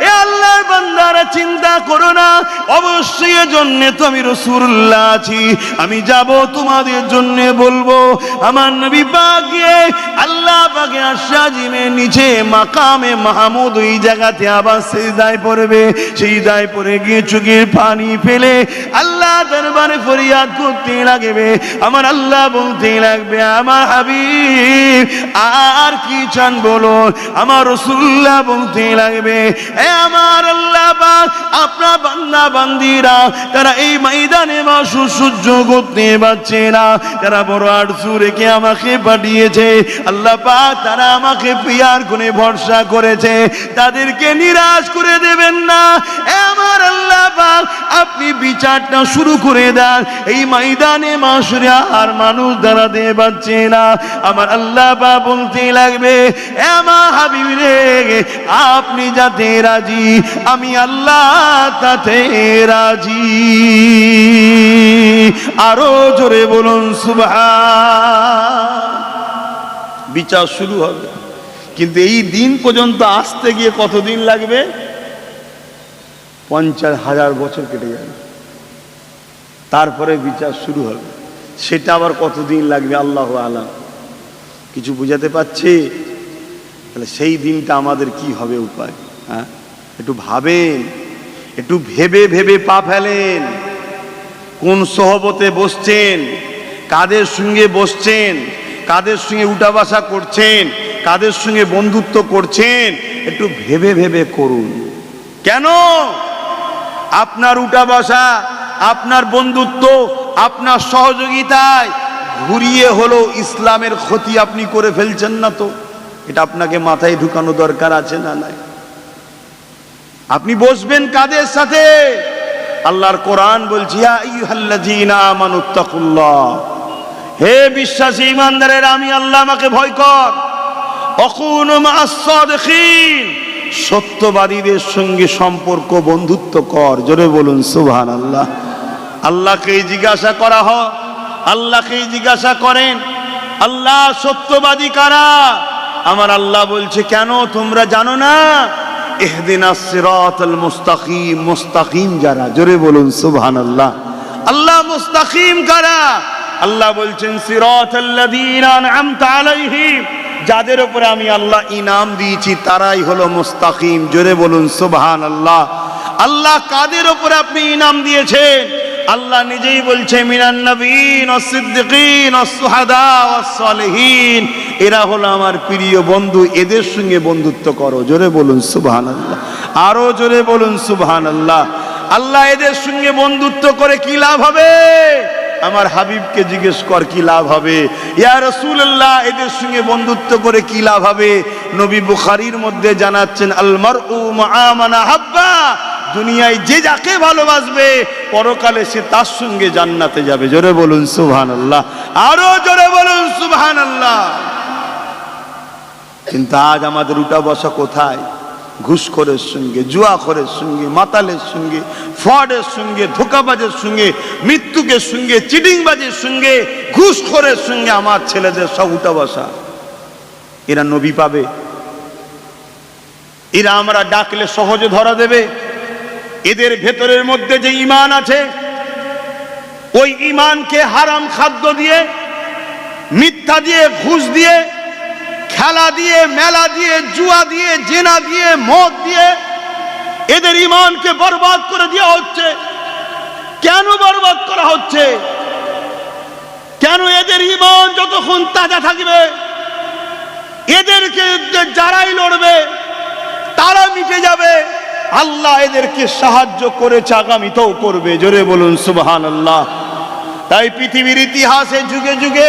এ আল্লাহর বান্দারা চিন্তা করো না, অবশ্যই এর জন্য তো আমি রাসূলুল্লাহ আছি, আমি যাব তোমাদের জন্য বলবো। আমার নবী পাক গিয়ে আল্লাহ পাকের আরশ আজিমের নিচে মাকামে মাহমুদ ওই জায়গাতে আবার সিজদায় পড়বে। সিজদায় পড়ে গিয়ে চোখের পানি ফেলে আল্লাহ দরবারে ফরিয়াদ করতে লাগবে। আমার আল্লাহ বলতে লাগবে, আমার হাবিব আর কি চান বলুন। আমার রাসূলুল্লাহ বলতে লাগবে, এ আমার আল্লাহ পাক, আপনার বান্দা বান্দিরা তারা এই ময়দানে মাশর সহ্য করতে পারছে না, তারা বড় আরজু রেখে আমাকে পাঠিয়েছে আল্লাহ পাক, তারা আমাকে পিয়ার করে ভরসা করেছে, তাদেরকে নিরাশ করে দেবেন না। এ আমার আল্লাহ পাক, আপনি বিচারটা শুরু করে দেন। এই ময়দানে মাশরে আর মানুষ দাঁড়াতে পারছে না। আমার আল্লাহ পাক বলতে লাগবে, এ আমার হাবিব রে, আপনি যাতে রাজি আমি আল্লাহ তাতে রাজি। আরো জোরে বলুন সুবহান। বিচার শুরু হবে, কিন্তু এই দিন পর্যন্ত আসতে গিয়ে কতদিন লাগবে? 50,000 বছর কেটে যাবে, তারপরে বিচার শুরু হবে। সেটা আবার কতদিন লাগবে আল্লাহু আলাম। কিছু বুঝাতে পারছি? তাহলে সেই দিনটা আমাদের কি হবে উপায়? হ্যাঁ, একটু ভাবেন, একটু ভেবে ভেবে পা ফেলেন। কোন সহবতে বসছেন, কাদের সঙ্গে বসছেন, কাদের সঙ্গে উঠা বসা করছেন, কাদের সঙ্গে বন্ধুত্ব করছেন, একটু ভেবে ভেবে করুন। কেন আপনার উঠা বসা, আপনার বন্ধুত্ব, আপনার সহযোগিতায় ঘুরিয়ে হলো ইসলামের ক্ষতি আপনি করে ফেলছেন না তো? এটা আপনাকে মাথায় ঢুকানো দরকার আছে না নাই? আপনি বসবেন কাদের সাথে? আল্লাহর কোরআন বলছে, ইয়া আইয়ুহাল্লাযীনা আমানুত্তাকুল্লাহ, হে বিশ্বাসী ঈমানদারেরা আমি আল্লাহ আমাকে ভয় কর। ওয়াকুনু মা'আস সাদিকিন, সত্যবাদীদের সঙ্গে সম্পর্ক বন্ধুত্ব কর। জোরে বলুন সুবহানাল্লাহ। আল্লাহকে জিজ্ঞাসা করা হয়, আল্লাহকে জিজ্ঞাসা করেন আল্লাহ সত্যবাদী কারা? আমার আল্লাহ বলছে, কেন তোমরা জানো না? ইহদিনাস সিরাতাল মুস্তাকিম, মুস্তাকিম যারা। জোরে বলুন সুবহানাল্লাহ। আল্লাহ মুস্তাকিম কারা? আল্লাহ বলছেন সিরাতাল্লাযীনা আন'আমতা আলাইহিম, যাদের উপরে আমি আল্লাহ ইনাম দিয়েছি তারাই হলো মুস্তাকিম। জোরে বলুন সুবহানাল্লাহ। আল্লাহ কাদের উপরে আপনি ইনাম দিয়েছেন? আল্লাহ নিজেই বলছে মিনান নবীন ওয়াস সিদ্দিকিন ওয়াস শুহাদা ওয়াস সালিহিন, এরা হলো আমার প্রিয় বন্ধু, এদের সঙ্গে বন্ধুত্ব করো। জোরে বলুন সুবহানাল্লাহ। আরো জোরে বলুন সুবহানাল্লাহ। আল্লাহ এদের সঙ্গে বন্ধুত্ব করে কি লাভ হবে? আমার হাবিবকে জিজ্ঞেস কর কি লাভ হবে। ইয়া রাসূলুল্লাহ, এদের সঙ্গে বন্ধুত্ব করে কি লাভ হবে? নবী বুখারীর মধ্যে জানাচ্ছেন, আল মারউ মা'a মান আহাব্বা, দুনিয়ায় যে যাকে ভালোবাসবে পরকালে সে তার সঙ্গে জান্নাতে যাবে। জোরে বলুন সুবহানাল্লাহ। আরো জোরে বলুন সুবহানাল্লাহ। কিন্তু আজ আমাদের উঠা বসা কোথায়? ঘুষখোরের সঙ্গে, জুয়াখোরের সঙ্গে, মাতালের সঙ্গে, ফ্রডের সঙ্গে, ধোকাবাজের সঙ্গে, মৃত্যুকের সঙ্গে, চিটিংবাজের সঙ্গে, ঘুষখোরের সঙ্গে আমার ছেলেদের সব উঠা বসা। এরা নবী পাবে? এরা আমরা ডাকলে সহজে ধরা দেবে? এদের ভেতরের মধ্যে যে ঈমান আছে, ওই ঈমানকে হারাম খাদ্য দিয়ে, মিথ্যা দিয়ে, ঘুষ দিয়ে খেলা দিয়ে, মেলা দিয়ে, জুয়া দিয়ে, জেনা দিয়ে, মদ দিয়ে এদের ঈমানকে বরবাদ করে দেওয়া হচ্ছে। কেন বরবাদ করা হচ্ছে? কেন? এদের ঈমান যতক্ষণ তাজা থাকবে, এদেরকে যারাই লড়বে তারা মিটে যাবে। আল্লাহ এদেরকে সাহায্য করেছে, আগামীতেও করবে। জোরে বলুন সুবহানাল্লাহ। তাই পৃথিবীর ইতিহাসে যুগে যুগে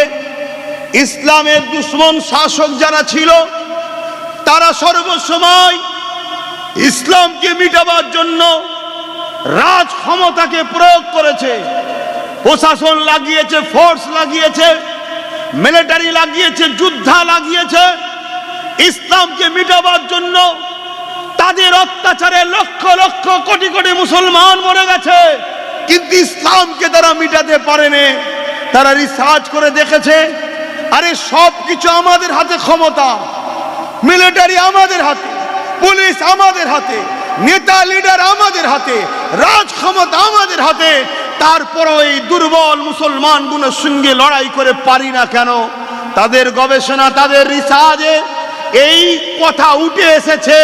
ইসলামের দুশমন শাসক যারা ছিল, তারা সর্বসময় ইসলামকে মিটাবার জন্য রাজ ক্ষমতাকে প্রয়োগ করেছে। প্রশাসন লাগিয়েছে, ফোর্স লাগিয়েছে, মিলিটারি লাগিয়েছে, যোদ্ধা লাগিয়েছে। ইসলামকে মিটাবার জন্য তাদের অত্যাচারে লক্ষ লক্ষ কোটি কোটি মুসলমান মরে গেছে, কিন্তু ইসলামকে তারা মিটাতে পারেনি। তারা রিসার্চ করে দেখেছে, আরে সবকিছু আমাদের হাতে ক্ষমতা, মিলিটারি আমাদের হাতে, পুলিশ আমাদের হাতে, নেতা লিডার আমাদের হাতে, রাজ ক্ষমতা আমাদের হাতে, তারপরও এই দুর্বল মুসলমানগুলোর সঙ্গে লড়াই করে পারি না কেন? তাদের গবেষণা, তাদের রিসার্চে এই কথা উঠে এসেছে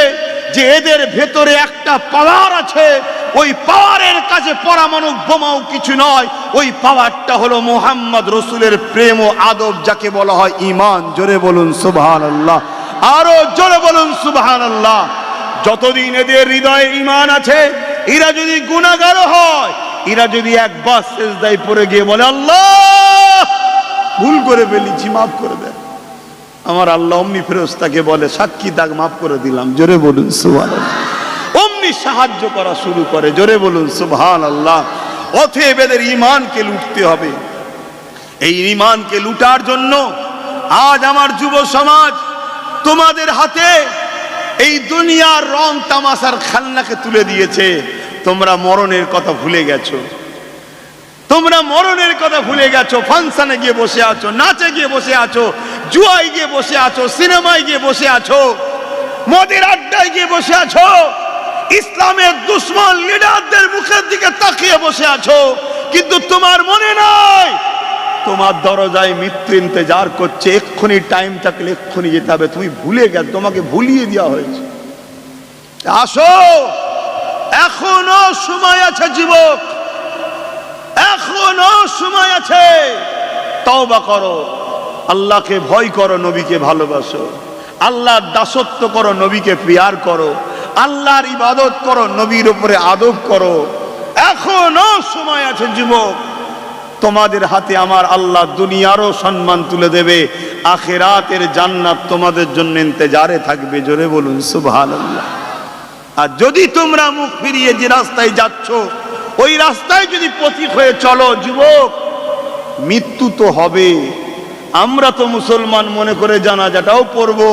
যে এদের ভেতরে একটা পাওয়ার আছে। ওই পাওয়ারের কাছে পরমাণু বোমাও কিছু নয়। ওই পাওয়ারটা হলো মুহাম্মদ রসুলের প্রেম ও আদব, যাকে বলা হয় ঈমান। জোরে বলুন সুবহানাল্লাহ, আরো জোরে বলুন সুবহানাল্লাহ। যতদিন এদের হৃদয়ে ঈমান আছে, এরা যদি গুনাহগার হয়, এরা যদি একবার সিজদায় পড়ে গিয়ে বলে আল্লাহ ভুল করে ফেলেছি, মাফ করে দেন, আমার আল্লাহ অমনি ফেরেশতাকে বলে সাক্ষী দাগ মাফ করে দিলাম। জোরে বলুন সুবহানাল্লাহ। অমনি সাহায্য করা শুরু করে। জোরে বলুন সুবহানাল্লাহ। অতএব এদের ঈমানকে লুটতে হবে। এই ঈমানকে লুটার জন্য আজ আমার যুব সমাজ তোমাদের হাতে এই দুনিয়ার রং তামাশার খেলনাকে তুলে দিয়েছে। তোমরা মরণের কথা ভুলে গেছো, তোমরা মরণের কথা ভুলে গেছো। ফাংশনে গিয়ে বসে আছো, নাচে গিয়ে বসে আছো, জুয়ায় গিয়ে বসে আছো, সিনেমায় গিয়ে বসে আছো, মদের আড্ডায় গিয়ে বসে আছো, ইসলামের দুশমন লিডারদের মুখের দিকে তাকিয়ে বসে আছো। কিন্তু তোমার মনে নাই তোমার দরজায় মৃত্যু ইন্তজার করছে, এক্ষুনি টাইম থাকলে এক্ষুনি যেতে হবে। তুমি ভুলে গেছো, তোমাকে ভুলিয়ে দেওয়া হয়েছে। আসো, এখনো সময় আছে যুবক, এখনো সময় আছে। তওবা করো, আল্লাহকে ভয় করো, নবীকে ভালোবাসো, আল্লাহর দাসত্ব করো, নবীকে প্রিয়ার করো, আল্লাহর ইবাদত করো, নবীর উপরে আদব করো। এখনো সময় আছে যুবক। তোমাদের হাতে আমার আল্লাহ দুনিয়ারও সম্মান তুলে দেবে, আখিরাতের জান্নাত তোমাদের জন্য ইন্তজারে থাকবে। জোরে বলুন সুবহানাল্লাহ। আর যদি তোমরা মুখ ফিরিয়ে যে রাস্তায় যাচ্ছ, ওই রাস্তায় যদি পথিক হয়ে চলো যুবক, মৃত্যু তো হবে। আমরা তো মুসলমান মনে করে জানাজাটাও পড়বো,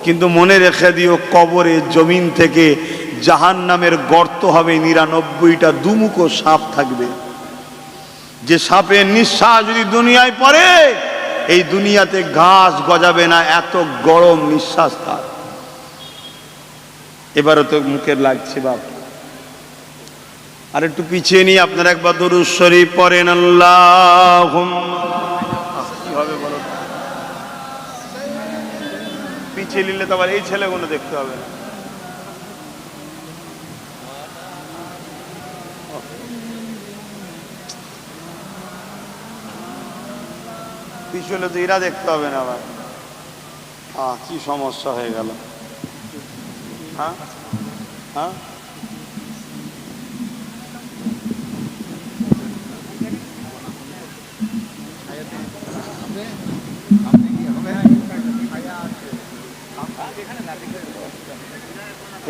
কিন্তু মনে রেখে দিও কবরে জমিন থেকে জাহান্নামের গর্ত হবে, 99টা দুমুখো সাপ থাকবে। যে সাপের নিঃশ্বাস যদি দুনিয়ায় পড়ে, এই দুনিয়াতে ঘাস গজাবে না, এত গরম নিঃশ্বাস তার। এবারও তো মুখের লাগছে বাপ। আর একটু পিছিয়ে নিয়ে আপনারা একবার দরুদ শরীফ পড়েন। আল্লাহুম্মা, কিভাবে বলো, পিছিয়ে নিলে তো আবার এই ছেলেগুলো দেখতে হবে না। পিছলে তো এরা দেখতে হবে না আবার। কি সমস্যা হয়ে গেল। হ্যাঁ হ্যাঁ,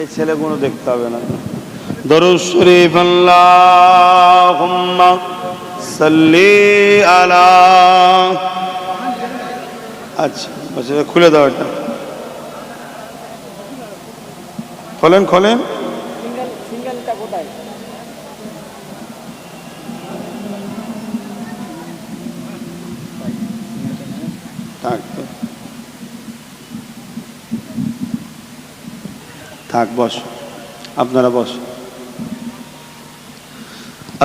এই ছেলেগুলো দেখতে হবে না। দরুদ শরীফ। আল্লাহুম্মা সাল্লি আলা। আচ্ছা আচ্ছা, খুলে দাও এটা, খোলেন খোলেন। সিঙ্গেলটা কোথায়? থাক, বস, আপনারা বস।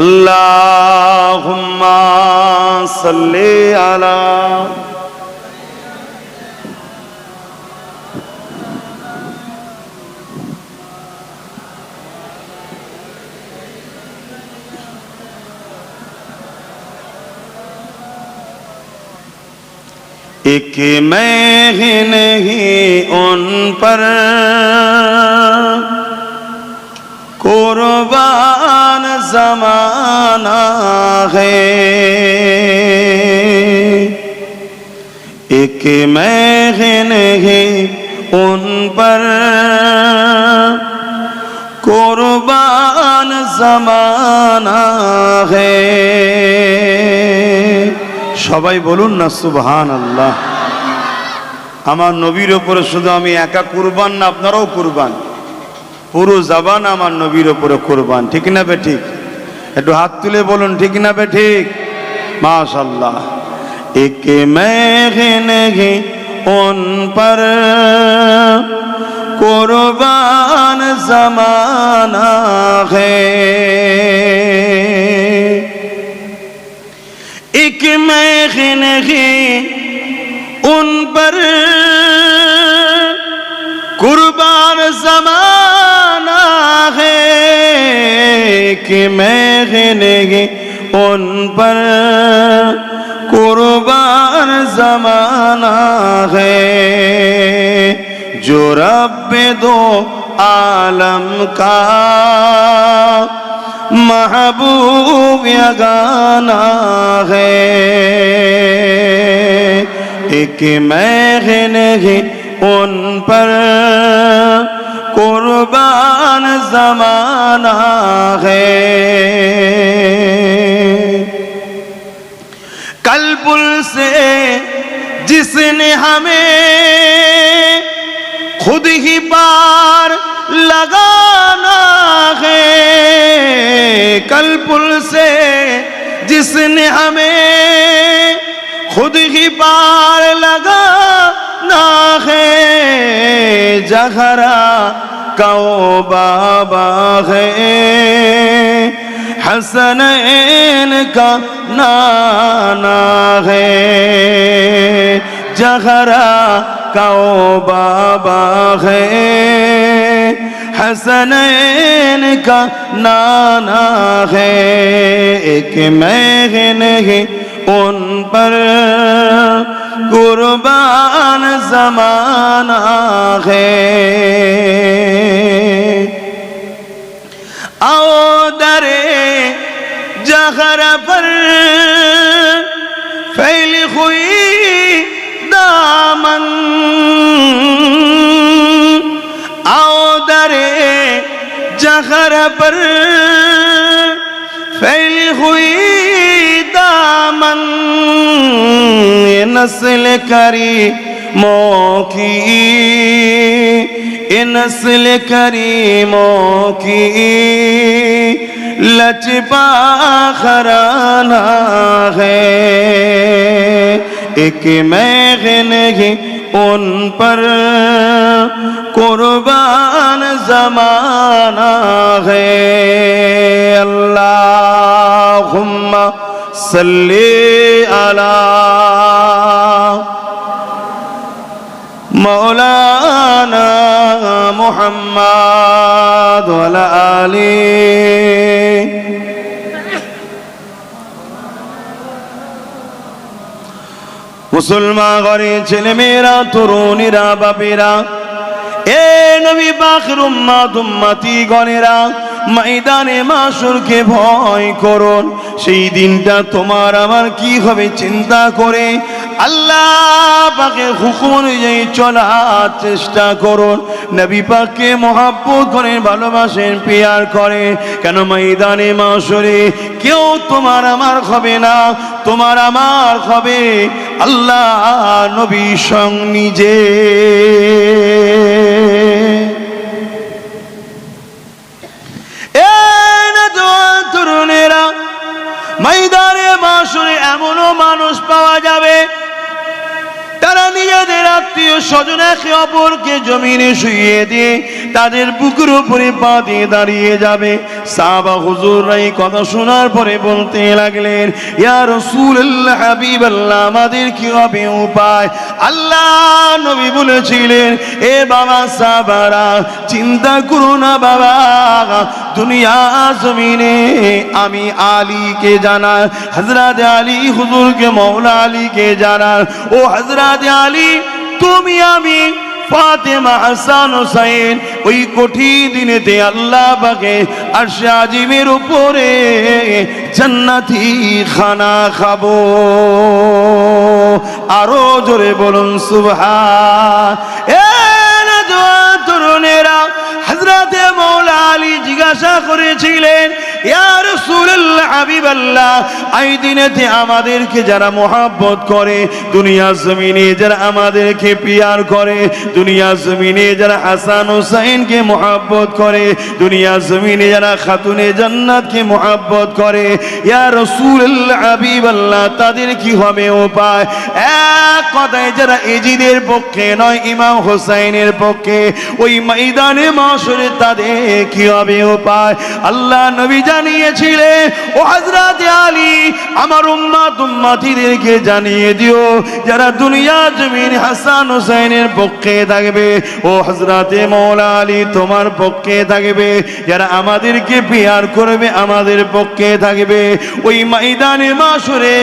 আল্লাহুম্মা সাল্লি আলা। एक मैं ही नहीं उन पर कुर्बान ज़माना है, एक मैं ही नहीं उन पर कुर्बान ज़माना है। সবাই বলুন না সুবহানাল্লাহ। আমার নবীর উপরে শুধু আমি একা কুরবান না, আপনারাও কুরবান, পুরো জবান আমার নবীর উপরে কুরবান, ঠিক না বে ঠিক? একটু হাত তুলে বলুন ঠিক না বে ঠিক? মাশাআল্লাহ। এক मैं नहीं उन पर कुर्बान ज़माना है, एक मैं नहीं उन पर कुर्बान ज़माना है, कि मैं नहीं उन पर कुर्बान ज़माना है, जो रब दो आलम का महबूब यगाना है, एक मैं नहीं उन पर कुर्बान ज़माना है। कल पुल से जिसने हमें खुद ही पार लगाना है, कल पुल से जिसने हमें खुद ही पार लगाना है, जहरा का ओ बाबा है, हसनैन का नाना है, जहरा का ओ बाबा है, हसनैन का नाना है, एक मैं नहीं उन पर कुर्बान ज़माना है। आओ दरे जहर पर फैली हुई दामन, आओ दरे जहर पर फैली हुई दामन, ये नस्ल करीमों की, ये नस्ल करीमों की लचपा खराना है, एक मैं नहीं उन पर कुर्बान ज़माना है। अल्लाहुम्मा सल्ली अला मौलाना मुहम्मद व अला आली। मुसलमान घरे ছেলে মেয়েরা, তরুণীরা, বাপেরা, এ নবী পাকের উম্মত উম্মতি গণেরা, ময়দানে মাশরকে ভয় করুন। সেই দিনটা তোমার আমার কি হবে চিন্তা করে আল্লাহ পাকের হুকুম অনুযায়ী চলার চেষ্টা করুন। নবী পাককে মহব্বত করেন, ভালোবাসেন, প্যার করেন। কেন ময়দানে মাশরে কেউ তোমার আমার হবে না, তোমার আমার হবে আল্লাহ নবী স্বয়ং নিজে। তরুণেরা, ময়দানে মাশরে এমনও মানুষ পাওয়া যাবে তারা নিজেদের আত্মীয় স্বজন একে অপরকে জমিনে শুইয়ে দিয়ে তাদের বুকের উপরে পা দিয়ে দাঁড়িয়ে যাবে। সাহাবা হুজুররা এই কথা শোনার পরে বলতে লাগলেন, ইয়া রাসূলুল্লাহ, হাবিবাল্লাহ, আমাদের কি হবে উপায়? আল্লাহ নবী বলেছিলেন, এ বাবা সাহাবারা, চিন্তা করো না বাবা, দুনিয়া জমিনে আমি আলীকে জানা, হযরত আলী হুজুরকে মওলা আলীকে জানা। ও হযরত আলী, তুমি আমি ফাতেমা হাসান হোসেন ওই কঠিন দিনেতে আল্লাহ পাকে আরশে আজিমের উপরে জান্নাতি খানা খাবো। আরো জোরে বলুন সুবহান। এ নওজোয়ান তরুণেরা, হযরতে মওলা আলী জিজ্ঞাসা করেছিলেন, ইয়া রাসূলুল্লাহ, হাবিবাল্লাহ, এই দিনেতে আমাদেরকে যারা মোহাব্বত করে, দুনিয়া জমিনে যারা আমাদেরকে পিয়ার করে, দুনিয়া জমিনে যারা হাসান হোসেনকে মোহাব্বত করে, দুনিয়া জমিনে যারা খাতুনে জান্নাতকে মোহাব্বত করে, ইয়া রাসূলুল্লাহ, হাবিবাল্লাহ, তাদের কি হবে উপায়? এক কথায় যারা এজিদের পক্ষে নয়, ইমাম হোসেনের পক্ষে, ওই ময়দানে মাশরে তাদের কি হবে উপায়? আল্লাহ নবী জানিয়েছিলেন, ও হযরত আলী, আমার উম্মতিদেরকে জানিয়ে দিও, যারা দুনিয়া জমিন হাসান হোসেনের পক্ষে থাকবে, ও হযরতে মওলা আলী তোমার পক্ষে থাকবে, যারা আমাদেরকে পিয়ার করবে আমাদের পক্ষে থাকবে, ওই ময়দানে মাশরে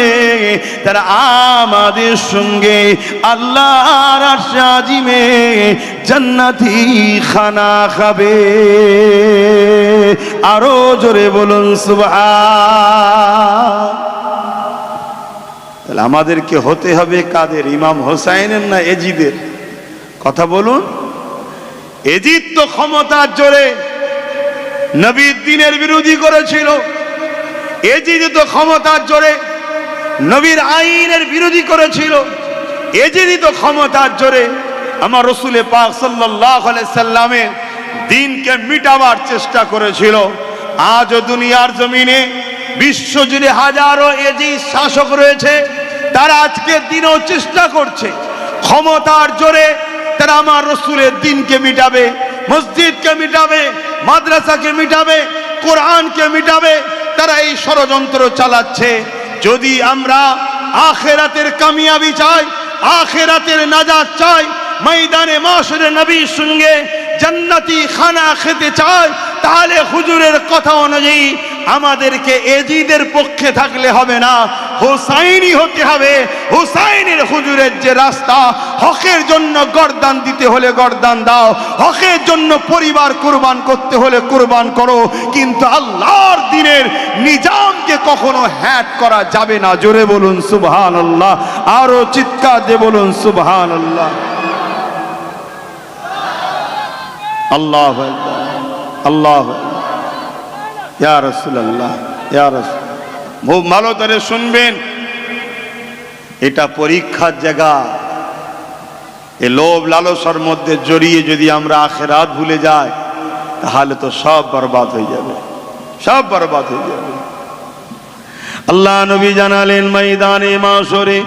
তারা আমাদের সঙ্গে আল্লাহর আরশে আজিমে জান্নাতি খানা খাবে। আরো জোরে বলুন সুবহান। তাহলে আমাদেরকে হতে হবে কাদের? ইমাম হোসাইনের না এজিদের? কথা বলুন। এজিদ তো ক্ষমতার জোরে নবীর দ্বীনের বিরোধী করেছিল, এজিদ তো ক্ষমতার জোরে নবীর আইনের বিরোধী করেছিল, এজিদই তো ক্ষমতার জোরে আমার রাসূল পাক সাল্লাল্লাহু আলাইহি সাল্লামের দ্বীনকে মিটাবার চেষ্টা করেছিল। আজও দুনিয়ার জমিনে বিশ্বজুড়ে হাজারো এজিদ শাসক রয়েছে, তারা আজকে দিনও চেষ্টা করছে ক্ষমতার জোরে তারা আমার রাসূলের দ্বীনকে মিটাবে, মসজিদকে মিটাবে, মাদ্রাসাকে মিটাবে, কোরআনকে মিটাবে। তারা এই ষড়যন্ত্র চালাচ্ছে। যদি আমরা আখিরাতের কামিয়াবি চাই, আখিরাতের নাজাত চাই, ময়দানে মাশরে নবীর সঙ্গে জান্নাতি খানা খেতে চাই, তাহলে হুজুরের কথা অনুযায়ী আমাদেরকে এজিদের পক্ষে থাকলে হবে না, হোসাইনি হতে হবে। হোসাইনের হুজুরের যে রাস্তা, হকের জন্য গর্দান দিতে হলে গর্দান দাও, হকের জন্য পরিবার কুরবান করতে হলে কুরবান করো, কিন্তু আল্লাহর দ্বীনের নিজামকে কখনো হ্যাট করা যাবে না। জোরে বলুন সুবহানাল্লাহ, আরো চিৎকার দিয়ে বলুন সুবহানাল্লাহ। আল্লাহু আকবার, আল্লাহু আকবার। ইয়া রাসূলুল্লাহ, ইয়া রাসূল, খুব ভালো করে শুনবেন, এটা পরীক্ষার জায়গা। এই লোভ লালসার মধ্যে জড়িয়ে যদি আমরা আখিরাত ভুলে যাই, তাহলে তো সব বরবাদ হয়ে যাবে, সব বরবাদ হয়ে যাবে। আল্লাহ নবী জানালেন, ময়দানে মাশরে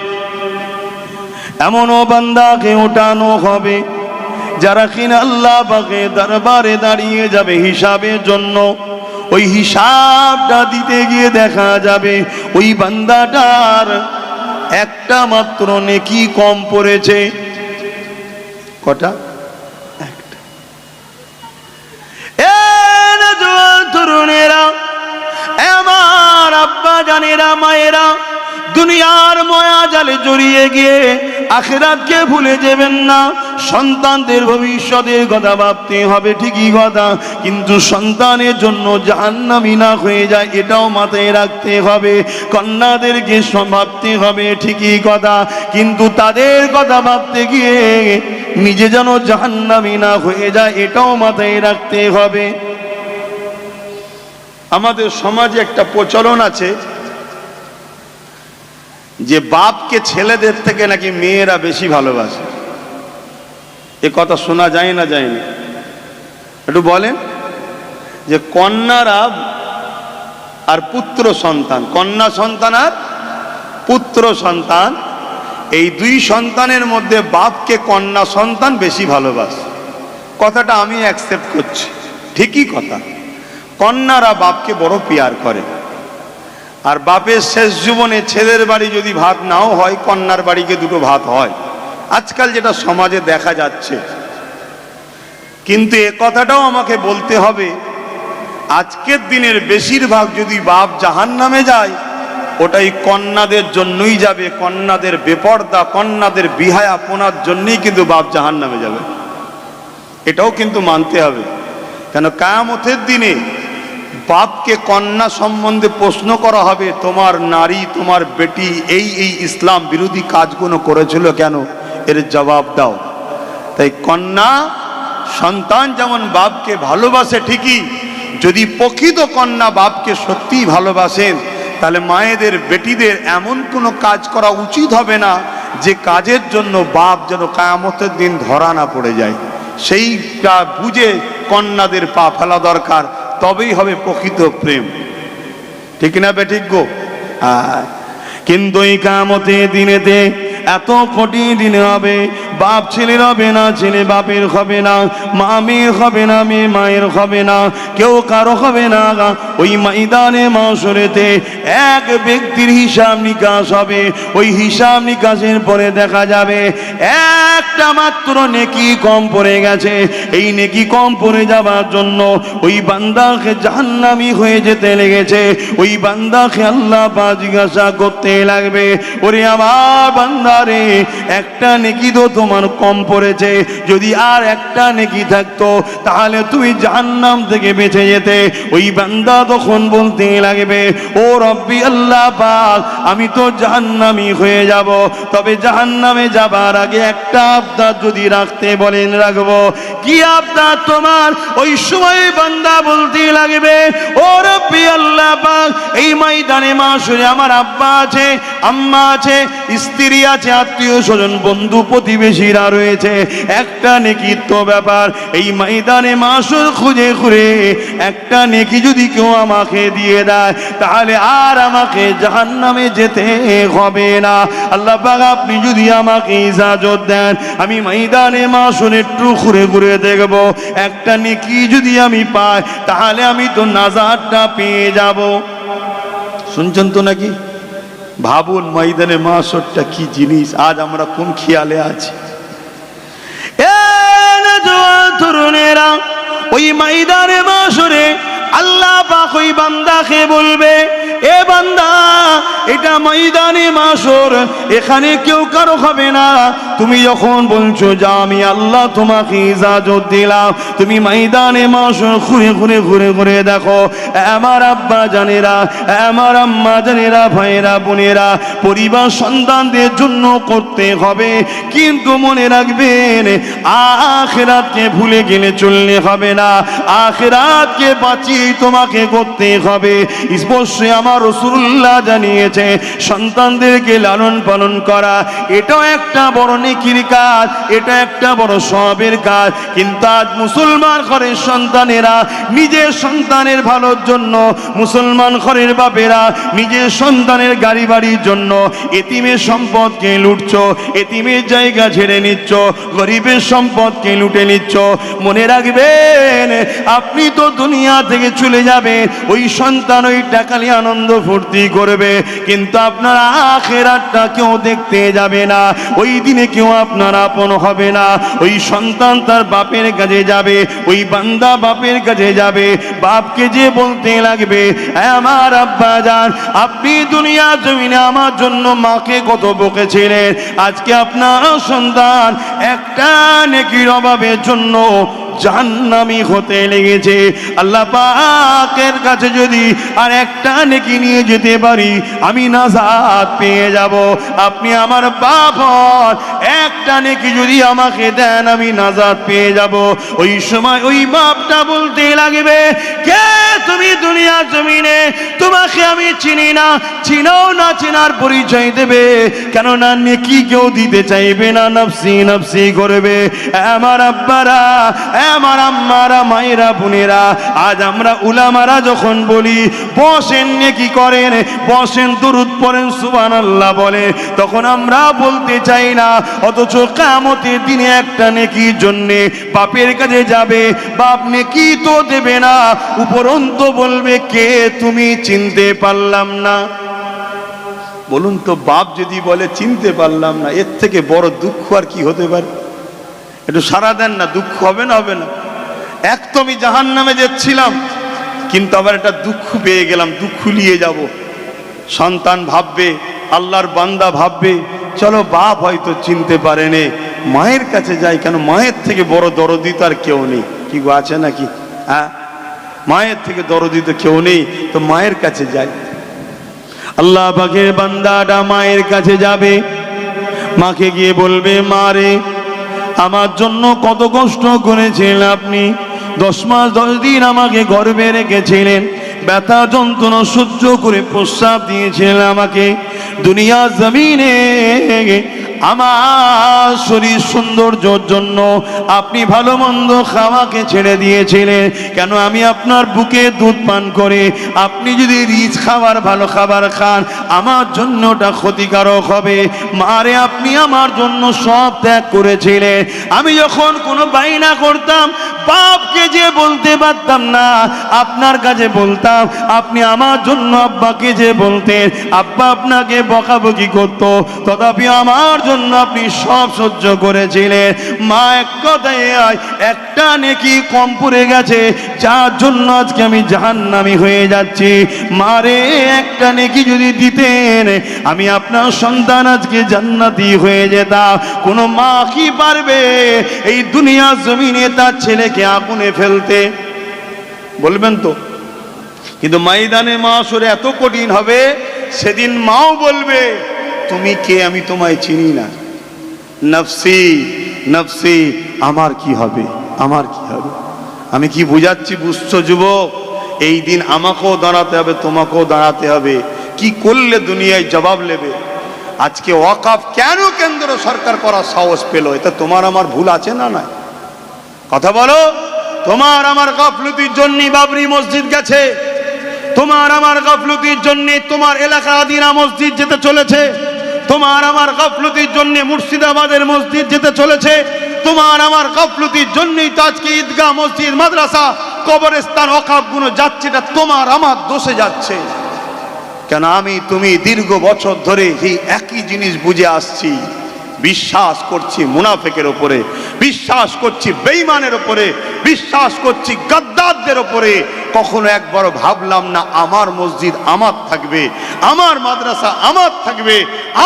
এমনও বান্দাকে উঠানো হবে যারা কিনা আল্লাহ পাকের দরবারে দাঁড়িয়ে যাবে হিসাবের জন্য। ওই হিসাবটা দিতে গিয়ে দেখা যাবে ওই বান্দাটার একটা মাত্র নেকি কম পড়েছে। কটা? একটা। এ নওজোয়ান তরুণেরা, আমার আব্বা জানেরা, মায়েরা, দুনিয়ার মায়া জালে জড়িয়ে গিয়ে আখিরাতকে ভুলে যাবেন না। সন্তানদের ভবিষ্যতের কথা ভাবতে হবে, ঠিকই কথা, কিন্তু সন্তানের জন্য জাহান্নামী না হয়ে যায় এটাও মাথায় রাখতে হবে। কন্যাদেরকে ভাবতে হবে, ঠিকই কথা, কিন্তু তাদের কথা ভাবতে গিয়ে নিজে যেন জাহান্নামী না হয়ে যায় এটাও মাথায় রাখতে হবে। আমাদের সমাজে একটা প্রচলন আছে যে বাপকে ছেলেদের থেকে নাকি মেয়েরা বেশি ভালোবাসে। এ কথা শোনা যায় না, যায় না? একটু বলেন যে কন্যারা আর পুত্র সন্তান, কন্যা সন্তান আর পুত্র সন্তান, এই দুই সন্তানের মধ্যে বাপকে কন্যা সন্তান বেশি ভালোবাসে। কথাটা আমি অ্যাকসেপ্ট করছি, ঠিকই কথা। কন্যারা বাপকে বড় পিয়ার করে। আর বাপের শেষ জীবনে ছেলের বাড়ি যদি ভাত নাও হয়, কন্যার বাড়িকে দুটো ভাত হয়, আজকাল যেটা সমাজে দেখা যাচ্ছে। কিন্তু এ কথাটাও আমাকে বলতে হবে, আজকের দিনের বেশিরভাগ যদি বাপ জাহান্নামে যায়, ওটাই কন্যাদের জন্যই যাবে। কন্যাদের বেপর্দা, কন্যাদের বিহায়াপনার জন্যই কিন্তু বাপ জাহান্নামে যাবে। এটাও কিন্তু মানতে হবে। কেন কিয়ামতের দিনে বাপকে কন্যা সম্বন্ধে প্রশ্ন করা হবে, তোমার নারী, তোমার বেটি এই এই ইসলাম বিরোধী কাজগুলো করেছিল কেন, এর জবাব দাও। তাই কন্যা সন্তান যেমন বাপকে ভালোবাসে ঠিকই, যদি প্রকৃত কন্যা বাপকে সত্যিই ভালোবাসেন, তাহলে মায়েদের বেটিদের এমন কোনো কাজ করা উচিত হবে না যে কাজের জন্য বাপ যেন কিয়ামতের দিন ধরা না পড়ে যায়। সেইটা বুঝে কন্যাদের পা ফেলা দরকার, তবেই হবে প্রকৃত প্রেম। ঠিক না বেঠিক গো? কিন্তু এই কিয়ামতের দিনেতে এত কঠিন দিন হবে, বাপ ছেলের হবে না, ছেলে বাপের হবে না, মা মেয়ের হবে না, মেয়ে মায়ের হবে না, কেউ কারো হবে না। ওই ময়দানে মাশরেতে এক ব্যক্তির হিসাব নিকাশ হবে। ওই হিসাব নিকাশের পরে দেখা যাবে একটা মাত্র নেকি কম পড়ে গেছে। এই নেকি কম পড়ে যাওয়ার জন্য ওই বান্দাকে জাহান্নামী হয়ে যেতে লেগেছে। ওই বান্দাকে আল্লাহ পাক জিজ্ঞাসা করতে লাগবে, ওরে আমার বান্দা রে, একটা নেকি তো তোমার কম পড়েছে, যদি আর একটা নেকি থাকতো তাহলে তুমি জাহান্নাম থেকে বেঁচে যেতে। ওই বান্দা তখন বলতে লাগবে, ও রব্বি আল্লাহ পাক, আমি তো জাহান্নামী হয়ে যাব, তবে জাহান্নামে যাবার আগে একটা আবদার যদি রাখতে বলেন রাখবো। কি আবদার তোমার? ওই সময় বান্দা বলতে লাগবে, ও রব্বি আল্লাহ পাক, এই ময়দানে মাশরে আমার আব্বা আছে, আম্মা আছে, স্ত্রী আছে, আত্মীয় স্বজন, বন্ধু প্রতিবেশীরা রয়েছে, একটা নেকি তো ব্যাপার। এই ময়দানে মাশর খুঁজে খুঁজে একটা নেকি যদি কেউ আমাকে দিয়ে দেয়, তাহলে আর আমাকে জাহান্নামে যেতে হবে না। আল্লাহ পাক আপনি যদি আমাকে ইজাজত দেন, আমি ময়দানে মাশর একটু ঘুরে ঘুরে দেখব, একটা নেকি যদি আমি পাই তাহলে আমি তো নাজাতটা পেয়ে যাব। শুনছেন তো নাকি? ভাবুন ময়দানে মাশরটা কি জিনিস, আজ আমরা কোন খেয়ালে আছি। তরুণেরা, ওই ময়দানে মাশরে আল্লাহ পাক ওই বান্দাকে বলবে, এ বান্দা, এটা ময়দানে মাশর, এখানে কেউ কারো হবে না। তুমি যখন বলছো যা, আমি আল্লাহ তোমাকে ইজাজত দিলাম, তুমি ময়দানে মাশর ঘুরে ঘুরে ঘুরে ঘুরে দেখো। আমার আব্বা জানেরা, আমার আম্মা জানেরা, ভাইয়েরা বোনেরা, পরিবার সন্তানদের জন্য করতে হবে, কিন্তু মনে রাখবেন আখিরাতকে ভুলে গেলে চললে হবে না। আখিরাতকে বাঁচিয়ে তোমাকে করতে হবে। স্পষ্টই আমার রাসূলুল্লাহ জানিয়েছে, সন্তানদেরকে লালন পালন করা এটাও একটা বড় নেকির কাজ, এটা একটা বড় সওয়াবের কাজ। কিন্তু আজ মুসলমান ঘরের সন্তানেরা নিজের সন্তানের ভালোর জন্য, মুসলমান ঘরের বাপেরা নিজের সন্তানের গাড়ি বাড়ির জন্য এতিমের সম্পদকে লুটছ, এতিমের জায়গা ছেড়ে নিচ্ছ, গরিবের সম্পদকে লুটে নিচ্ছ। মনে রাখবেন আপনি তো দুনিয়া থেকে চলে যাবে, ওই সন্তান ওই টাকা নিয়ে আনন্দ ফুর্তি করবে, কিন্তু আপনার আখিরাতটা কেউ দেখতে যাবে না। ওই দিনে কেউ আপনার আপন হবে না। ওই সন্তান তার বাপের কাছে যাবে, ওই বান্দা বাপের কাছে যাবে, বাপকে যে বলতে লাগবে, আমার আব্বা জান, আপনি দুনিয়া জমিনে আমার জন্য মাকে কত বকেছিলেন, আজকে আপনার সন্তান একটা নেকির অভাবের জন্য জাহান্নামী হতে লেগেছে। আল্লাহ পাকের কাছে যদি আর একটা নেকি নিয়ে যেতে পারি, আমি নাজাত পেয়ে যাব। আপনি আমার বাপ হন, একটা নেকি যদি আমাকে দেন, আমি নাজাত পেয়ে যাব। ওই সময় ওই বাপটা বলতে লাগবে, কে তুমি দুনিয়ার জমিনে? তোমাকে আমি চিনি না, চিনাও না, চিনার পরিচয় দেবে, কেননা নেকি কেউ দিতে চাইবে না, নফসি নফসি করবে। আমার আব্বারা, আমার আম্মারা, মায়েরা, বোনেরা, আজ আমরা উলামারা যখন বলি বসেন নেকি করেন, বসেন দুরূদ পড়েন, সুবহানাল্লাহ বলে, তখন আমরা বলতে চাই না, অথচ কিয়ামতের দিনে একটা নেকির জন্যে বাপের কাছে যাবে, বাপ নেকি তো দেবে না, উপরন্তু বলবে কে তুমি, চিনতে পারলাম না। বলুন তো, বাপ যদি বলে চিনতে পারলাম না, এর থেকে বড় দুঃখ আর কি হতে পারে? একটু সারা দেন না, দুঃখ হবে না? হবে না? এক তো আমি জাহান্নামে যাচ্ছিলাম, কিন্তু আবার একটা দুঃখ পেয়ে গেলাম, দুঃখ নিয়ে যাব। সন্তান ভাববে, আল্লাহর বান্দা ভাববে, চলো বাপ হয়তো চিনতে পারেনি, মায়ের কাছে যাই, কেন মায়ের থেকে বড় দরদি তো আর কেউ নেই। কি গো, আছে নাকি? হ্যাঁ, মায়ের থেকে দরদি তো কেউ নেই, তো মায়ের কাছে যাই। আল্লাহ পাকের বান্দাটা মায়ের কাছে যাবে, মাকে গিয়ে বলবে, মা রে, আমার জন্য কত কষ্ট করেছিলেন আপনি, 10 মাস 10 দিন আমাকে গর্ভে রেখেছিলেন, ব্যথা যন্ত্রণা সহ্য করে প্রস্রাব দিয়েছিলেন আমাকে, দুনিয়া জমিনে আমার শরীর সৌন্দর্যের জন্য আপনি ভালো মন্দ খাওয়াকে ছেড়ে দিয়েছিলেন, কেন আমি আপনার বুকে দুধ পান করে আপনি যদি রিচ খাবার, ভালো খাবার খান, আমার জন্য ওটা ক্ষতিকারক হবে। মারে, আপনি আমার জন্য সব ত্যাগ করেছিলেন, আমি যখন কোনো বাইনা করতাম বাপকে যে বলতে পারতাম না, আপনার কাছে বলতাম, আপনি আমার জন্য আব্বাকে যে বলতেন, আব্বা আপনাকে বকাবকি করত, তথাপি আমার জন্য আপনি সব সহ্য করেছিলেন। মা, এক কথায় একটা নেকি কম পড়ে গেছে, যার জন্য আজকে আমি জাহান্নামী হয়ে যাচ্ছি। মারে, একটা নেকি যদি দিতেন, আমি আপনার সন্তান আজকে জান্নাতি হয়ে যেতাম। কোনো মা কি পারবে এই দুনিয়া জমিনে তার ছেলেকে আগুনে ফেলতে? বলবেন তো? কিন্তু ময়দানে মাশরে এত কঠিন হবে, সেদিন মাও বলবে, তুমি কে, আমি তোমায় চিনি না, নফসি নফসি, আমার কি হবে, আমার কি হবে? আমি কি বুঝাচ্ছি, বুঝছো যুবক? এই দিন আমাকেও দাঁড়াতে হবে, তোমাকেও দাঁড়াতে হবে। কি করলে দুনিয়ায় জবাব নেবে? আজকে ওয়াকফ কেন কেন্দ্র সরকার করার সাহস পেল? এটা তোমার আমার ভুল আছে না? না, কথা বলো। তোমার আমার গাফলতির জন্য বাবরি মসজিদ গেছে, তোমার আমার গাফলতির জন্য তোমার এলাকা আদিনা মসজিদ যেতে চলেছে, তোমার আমার গাফলতির জন্য মুর্শিদাবাদের মসজিদ যেতে চলেছে, তোমার আমার গাফলতির জন্যই তো আজকে ঈদগাহ, মসজিদ, মাদ্রাসা, কবরস্থান, ওয়াকফগুলো যাচ্ছে। এটা তোমার আমার দোষে যাচ্ছে। কেন? আমি তুমি দীর্ঘ বছর ধরে এই একই জিনিস বুঝে আসছি, বিশ্বাস করছি মুনাফিকের উপরে, বিশ্বাস করছি বেঈমানের উপরে, বিশ্বাস করছি গাদ্দারদের উপরে। কখনো একবার ভাবলাম না আমার মসজিদ আমার থাকবে, আমার মাদ্রাসা আমার থাকবে,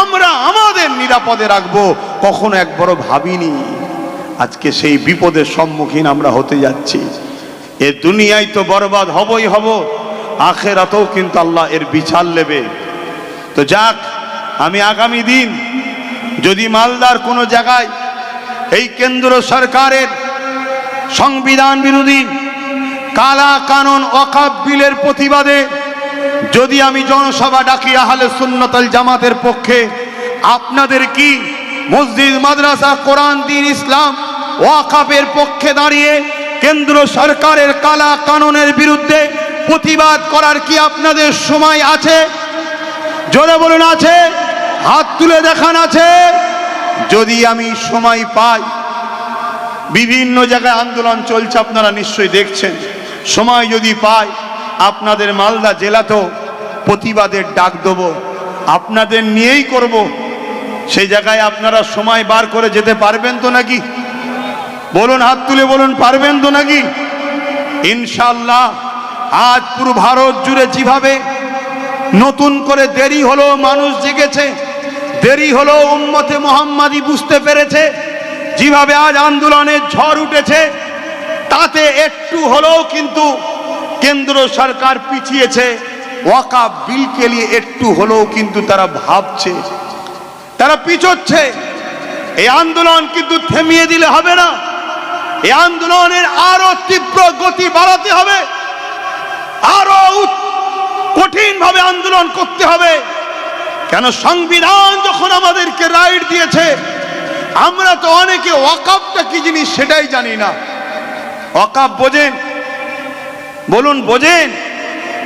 আমরা আমাদের নিরাপদে রাখবো, কখনো একবার ভাবিনি। আজকে সেই বিপদের সম্মুখীন আমরা হতে যাচ্ছি। এ দুনিয়ায় তো বরবাদ হবই হব, আখেরাতেও কিন্তু আল্লাহ এর বিচার নেবে। তো যাক, আমি আগামী দিন যদি মালদার কোনো জায়গায় এই কেন্দ্র সরকারের সংবিধান বিরোধী কালা কানুন ওয়াকফ বিলের প্রতিবাদে যদি আমি জনসভা ডাকি আহলে সুন্নাত ওয়াল জামাতের পক্ষে, আপনাদের কি মসজিদ, মাদ্রাসা, কোরআন, দ্বীন, ইসলাম, ওয়াকফের পক্ষে দাঁড়িয়ে কেন্দ্র সরকারের কালা কানুনের বিরুদ্ধে প্রতিবাদ করার কি আপনাদের সময় আছে? জোরে বলুন, আছে? হাত তুলে দেখান, আছে? যদি আমি সময় পাই, বিভিন্ন জায়গায় আন্দোলন চলছে, আপনারা নিশ্চয়ই দেখছেন, সময় যদি পাই আপনাদের মালদা জেলাতেও প্রতিবাদের ডাক দেব, আপনাদের নিয়েই করব। সেই জায়গায় আপনারা সময় বার করে যেতে পারবেন তো নাকি? বলুন, হাত তুলে বলুন, পারবেন তো নাকি? ইনশাআল্লাহ। আজ পুরো ভারত জুড়ে যেভাবে নতুন করে দেরি হলো, মানুষ জেগেছে, দেরি হলো উম্মতে মুহাম্মাদি বুঝতে পেরেছে, যেভাবে আজ আন্দোলনের ঝড় উঠেছে, তাতে একটু হলেও কিন্তু কেন্দ্র সরকার পিছিয়েছে। ওয়াকফ বিলকে নিয়ে একটু হলেও কিন্তু তারা ভাবছে, তারা পিছোচ্ছে। এই আন্দোলন কিন্তু থেমিয়ে দিলে হবে না, এই আন্দোলনের আরো তীব্র গতি বাড়াতে হবে, আরো কঠিন ভাবে আন্দোলন করতে হবে। কেন? সংবিধান যখন আমাদেরকে রাইট দিয়েছে, আমরা তো অনেকে ওয়াকফটা কি জিনিস সেটাই জানি না। ওয়াকাফ বোঝেন? বলুন বোঝেন?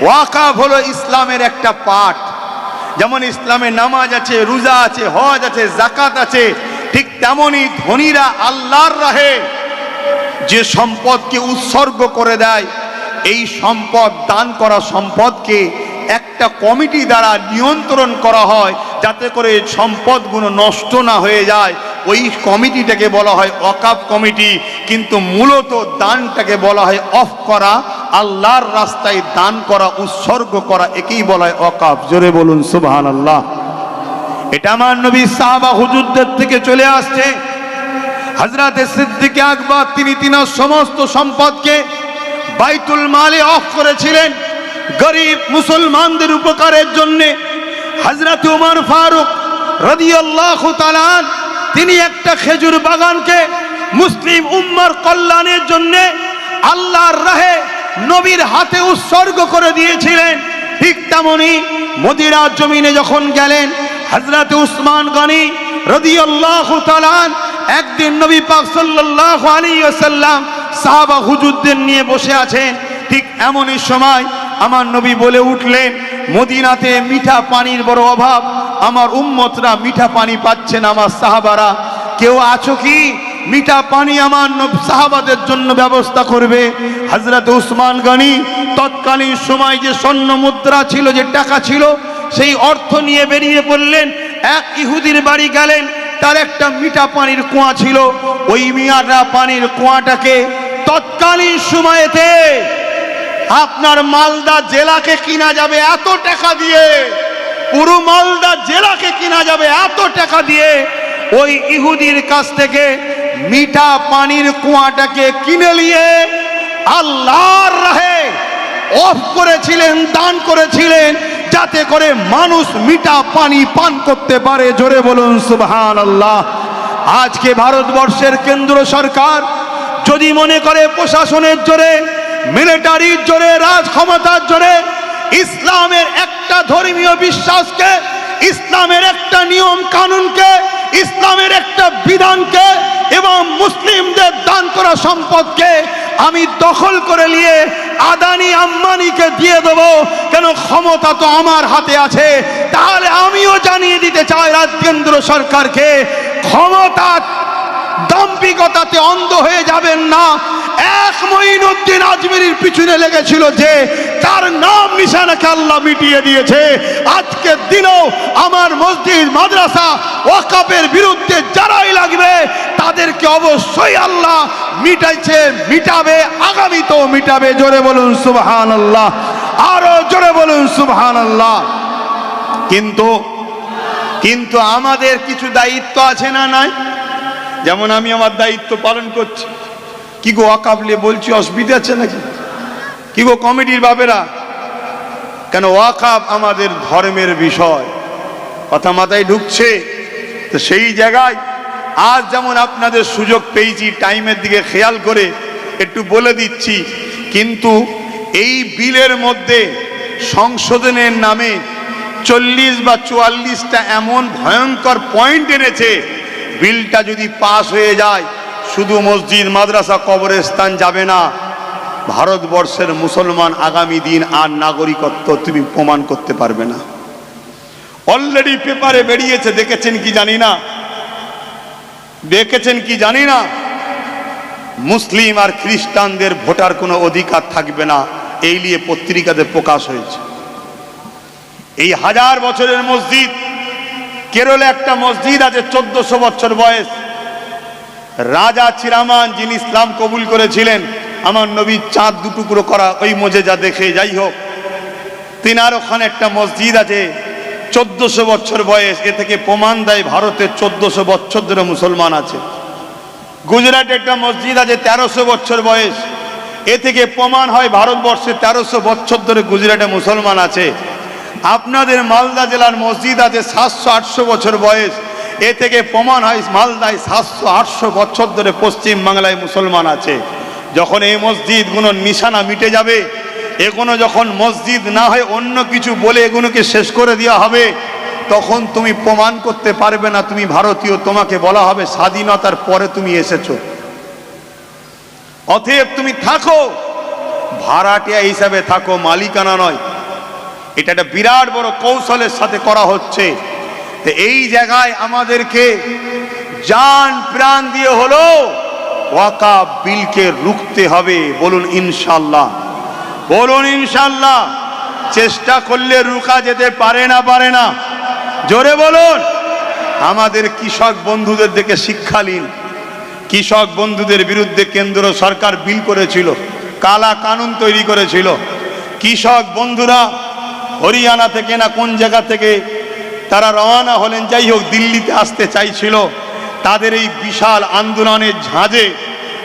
ওয়াকাফ হলো ইসলামের একটা পার্ট। যেমন ইসলামে নামাজ আছে, রোজা আছে, হজ আছে, যাকাত আছে, ঠিক তেমনি ধনীরা আল্লাহর রাহে যে সম্পদকে উৎসর্গ করে দেয়, এই সম্পদ দান করা সম্পদকে একটা কমিটি দ্বারা নিয়ন্ত্রণ করা হয় যাতে করে সম্পদগুলো নষ্ট না হয়ে যায়। ওই কমিটিটাকে বলা হয় ওয়াকাফ কমিটি। কিন্তু মূলত দানটাকে বলা হয় অফ করা, আল্লাহর রাস্তায় দান করা, উৎসর্গ করা, একেই বলা হয় ওয়াকাফ। জোরে বলুন সুবহানাল্লাহ। এটা আমার নবী সাহাবা হুজুরদের থেকে চলে আসছে। হযরত সিদ্দিক আকবর তিনি তিনার সমস্ত সম্পদকে বাইতুল মালে অফ করেছিলেন গরিব মুসলমানদের উপকারের জন্য। হযরত ওমর ফারুক রাদিয়াল্লাহু তাআলা তিনি একটা খেজুর বাগানকে মুসলিম উম্মার কল্যাণের জন্য আল্লাহর রাহে নবীর হাতে উৎসর্গ করে দিয়েছিলেন। ঠিক তেমনি মদিনার জমিনে যখন গেলেন হযরত উসমান গনি রাদিয়াল্লাহু তাআলা একদিন নবী পাক সাল্লাল্লাহু আলাইহি ওয়াসাল্লাম সাহাবা হুজুরদের নিয়ে বসে আছেন। ঠিক এমনই সময় আমার নবী বলে উঠলেন, মদিনাতে মিঠা পানির বড় অভাব, আমার উম্মতরা মিঠা পানি পাচ্ছে না। আমার সাহাবারা কেউ আছো কি মিঠা পানি আমার সাহাবাদের জন্য ব্যবস্থা করবে? হযরত উসমান গনি তৎকালীন সময় যে স্বর্ণ মুদ্রা ছিল, যে টাকা ছিল, সেই অর্থ নিয়ে বেরিয়ে পড়লেন। এক ইহুদির বাড়ি গেলেন, তার একটা মিঠা পানির কুয়া ছিল। ওই মিঠা পানির কুয়াটাকে তৎকালীন সময়েতে আপনার মালদা জেলাকে কিনা যাবে এত টাকা দিয়ে, পুরো মালদা জেলাকে কিনা যাবে এত টাকা দিয়ে। ওই ইহুদির কাছ থেকে মিঠা পানির কুয়াটাকে কিনে নিয়ে আল্লাহর রাহে অফ করেছিলেন, দান করেছিলেন, যাতে করে মানুষ মিঠা পানি পান করতে পারে। জোরে বলুন সুবহানাল্লাহ। আজকে ভারতবর্ষের কেন্দ্র সরকার যদি মনে করে প্রশাসনের জোরে, মিলিটারির জোরে, রাজ ক্ষমতার জোরে ইসলামের একটা ধর্মীয় বিশ্বাসকে, ইসলামের একটা নিয়ম কানুনকে, ইসলামের একটা বিধানকে এবং মুসলিমদের দান করা সম্পদকে আমি দখল করে নিয়ে আদানি আম্বানিকে দিয়ে দেব, কেন ক্ষমতা তো আমার হাতে আছে, তাহলে আমিও জানিয়ে দিতে চাই কেন্দ্র সরকারকে, ক্ষমতা দাম্ভিকতাতে অন্ধ হয়ে যাবেন না। এক মঈনুদ্দিন আজমিরির পিছনে লেগেছিল যে তার নাম নিশানাকে আল্লাহ মিটিয়ে দিয়েছে। আজকের দিনেও আমার মসজিদ মাদ্রাসা ওয়াকাফের বিরুদ্ধে যারাই লাগবে তাদেরকে অবশ্যই আল্লাহ মিটাইছে, মিটাবে, আগামীতেও মিটাবে। জোরে বলুন সুবহানাল্লাহ, আরো জোরে বলুন সুবহানাল্লাহ। কিন্তু আমাদের কিছু দায়িত্ব আছে না নাই? যেমন আমি আমার দায়িত্ব পালন করছি। কি গো ওয়াকাফ নিয়ে বলছি, অসুবিধা আছে নাকি? কি গো কমিটির বাবেরা? কেন ওয়াকাফ আমাদের ধর্মের বিষয়, কথা মাথায় ঢুকছে তো সেই জায়গায় আজ যেমন আপনাদের সুযোগ পেয়েছি টাইমের দিকে খেয়াল করে একটু বলে দিচ্ছি। কিন্তু এই বিলের মধ্যে সংশোধনের নামে 40 বা 44টা এমন ভয়ঙ্কর পয়েন্ট এনেছে, বিলটা যদি পাস হয়ে যায় শুধু মসজিদ মাদ্রাসা কবরস্থান যাবে না, ভারতবর্ষের মুসলমান আগামী দিন আর নাগরিকত্ব তুমি প্রমাণ করতে পারবে না। অলরেডি পেপারে বেরিয়েছে, দেখেছেন কি জানি না, দেখেছেন কি জানি না, মুসলিম আর খ্রিস্টানদের ভোটার কোনো অধিকার থাকবে না, এই নিয়ে পত্রিকাতে প্রকাশ হয়েছে। এই 1000 বছরের মসজিদ, কেরলে একটা মসজিদ আছে 1400 বছর বয়স, রাজা চিরামান যিনি ইসলাম কবুল করেছিলেন, আমার নবী চাঁদ দুটুকরো করা ওই মোজেজা দেখে, যাই হোক, তিনার ওখানে একটা মসজিদ আছে 1400 বছর বয়স। এ থেকে প্রমাণ দেয় ভারতের 1400 বছর ধরে মুসলমান আছে। গুজরাটে একটা মসজিদ আছে 1300 বছর বয়স। এ থেকে প্রমাণ হয় ভারতবর্ষে 1300 বছর ধরে গুজরাটে মুসলমান আছে। আপনাদের মালদা জেলার মসজিদ আছে 700-800 বছর বয়স। এ থেকে প্রমাণ হয় মালদায় 700-800 বছর ধরে পশ্চিম বাংলায় মুসলমান আছে। যখন এই মসজিদগুলোর নিশানা মিটে যাবে, এগুলো যখন মসজিদ না হয় অন্য কিছু বলে এগুলোকে শেষ করে দেওয়া হবে, তখন তুমি প্রমাণ করতে পারবে না তুমি ভারতীয়। তোমাকে বলা হবে স্বাধীনতার পরে তুমি এসেছো। অতএব তুমি থাকো, ভাড়াটিয়া হিসাবে থাকো, মালিকানা নয়। এটা একটা বিরাট বড় কৌশলের সাথে করা হচ্ছে। তো এই জায়গায় আমাদেরকে জান প্রাণ দিয়ে হলো ওয়াকাফ বিলকে রুখতে হবে। বলুন ইনশাআল্লাহ, বলুন ইনশাআল্লাহ। চেষ্টা করলে রুখা যেতে পারে না, পারে না? জোরে বলুন। আমাদের কৃষক বন্ধুদের দিকে শিক্ষা নিন। কৃষক বন্ধুদের বিরুদ্ধে কেন্দ্র সরকার বিল করেছিল, কালা কানুন তৈরি করেছিল। কৃষক বন্ধুরা হরিয়ানা থেকে না কোন জায়গা থেকে তারা রওনা হলেন, যাই হোক দিল্লিতে আসতে চাইছিল। তাদের এই বিশাল আন্দোলনের ঝাঁজে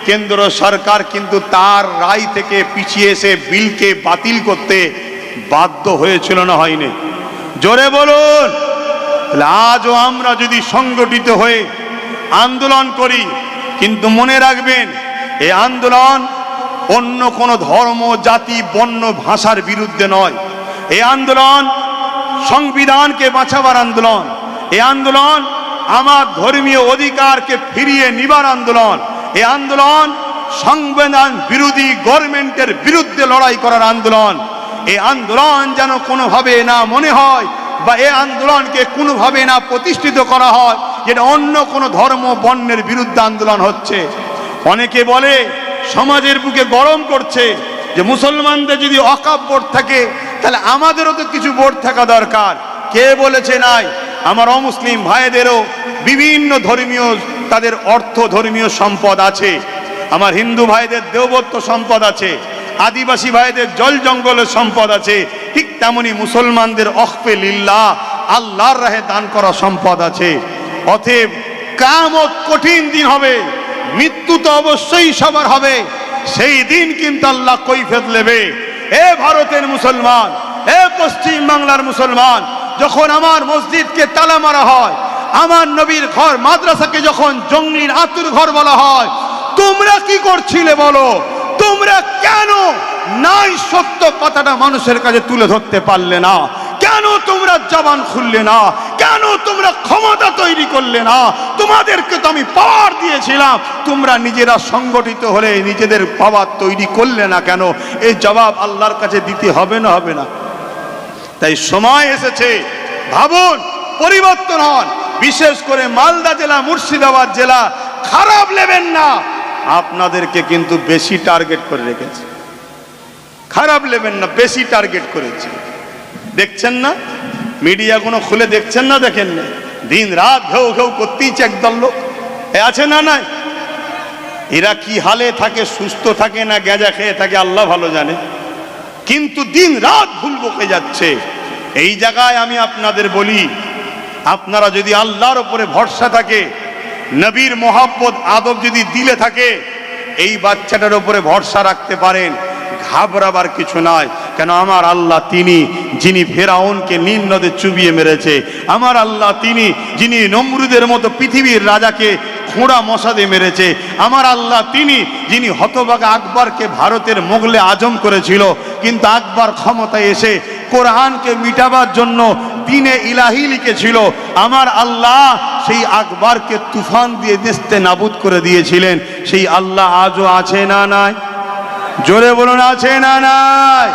কেন্দ্র সরকার কিন্তু তার রায় থেকে পিছিয়ে এসে বিলকে বাতিল করতে বাধ্য হয়েছিল, না হয়নি? জোরে বলুন। আজও আমরা যদি সংগঠিত হয়ে আন্দোলন করি, কিন্তু মনে রাখবেন এই আন্দোলন অন্য কোনো ধর্ম, জাতি, বর্ণ, ভাষার বিরুদ্ধে নয়। এই আন্দোলন সংবিধানকে বাঁচাবার আন্দোলন। এই আন্দোলন আমার ধর্মীয় অধিকারকে ফিরিয়ে নিবার আন্দোলন। এই আন্দোলন সংবিধান বিরোধী গভর্নমেন্টের বিরুদ্ধে লড়াই করার আন্দোলন। এই আন্দোলন যেন কোনোভাবে না মনে হয় বা এই আন্দোলনকে কোনোভাবে না প্রতিষ্ঠিত করা হয় যেটা অন্য কোনো ধর্ম বর্ণের বিরুদ্ধে আন্দোলন হচ্ছে। অনেকে বলে সমাজের বুকে গরম করছে যে মুসলমানদের যদি ওয়াকফ বোর্ড থাকে তাহলে আমাদেরও তো কিছু বোর্ড থাকা দরকার। কে বলেছে নাই? আমার অমুসলিম ভাইদেরও বিভিন্ন ধর্মীয় তাদের অর্থ ধর্মীয় সম্পদ আছে। আমার হিন্দু ভাইদের দেবত্ব সম্পদ আছে, আদিবাসী ভাইদের জল জঙ্গলের সম্পদ আছে। ঠিক তেমনি মুসলমানদের ওয়াকফে লিল্লাহ আল্লাহর রাহে দান করা সম্পদ আছে। অতএব কিয়ামত কঠিন দিন হবে, মৃত্যু তো অবশ্যই সবার হবে। সেই দিন কিন্তু আল্লাহ কৈফিয়ত নেবে। এ ভারতের মুসলমান, এ পশ্চিম বাংলার মুসলমান, যখন আমার মসজিদকে তালা মারা হয়, আমার নবীর ঘর মাদ্রাসাকে যখন জঙ্গলির আতুর ঘর বলা হয়, তোমরা কি করছিলে বলো? তোমরা কেন নাই সত্য কথাটা মানুষের কাছে তুলে ধরতে পারলে না? কেন তোমরা জবান খুললে না? কেন তোমরা ক্ষমতা তৈরি করলে না? তোমাদেরকে তো আমি পাওয়ার দিয়েছিলাম, তোমরা নিজেরা সংগঠিত হলে নিজেদের পাওয়ার তৈরি করলে না কেন? এই জবাব আল্লাহর কাছে দিতে হবে না, হবে না? তাই সময় এসেছে, ভাবুন, পরিবর্তন হন। বিশেষ করে মালদা জেলা, মুর্শিদাবাদ জেলা খারাপ নেবেন না, আপনাদেরকে কিন্তু বেশি টার্গেট করে রেখেছে। খারাপ নেবেন না, বেশি টার্গেট করেছে। দেখছেন না মিডিয়াগুলো খুলে? দেখছেন না? দেখেন না? দিন রাত ঘেউ ঘেউ করতেইছে একদল লোক। আছে না নাই? এরা কি হালে থাকে, সুস্থ থাকে না গেঁজা খেয়ে থাকে আল্লাহ ভালো জানে, কিন্তু দিন রাত ভুল বকে যাচ্ছে। এই জায়গায় আমি আপনাদের বলি, আপনারা যদি আল্লাহর উপরে ভরসা থাকে, নবীর মহব্বত আদব যদি দিলে থাকে, এই বাচ্চাটার উপরে ভরসা রাখতে পারেন, ঘাবড়াবার কিছু নাই। কেন আমার আল্লাহ তিনি যিনি ফেরাউনকে নীল নদে চুবিয়ে মেরেছে। আমার আল্লাহ তিনি যিনি নমরুদের মতো পৃথিবীর রাজাকে খোঁড়া মশা দিয়ে মেরেছে। আমার আল্লাহ তিনি যিনি হতভাগা আকবরকে ভারতের মোগলে আজম করেছিল, কিন্তু আকবর ক্ষমতায় এসে কোরআনকে মিটাবার জন্য দিনে ইলাহি লিখেছিল। আমার আল্লাহ সেই আকবরকে তুফান দিয়ে নেস্তে নাবুদ করে দিয়েছিলেন। সেই আল্লাহ আজও আছে না নাই? জোরে বলুন, আছে না নাই?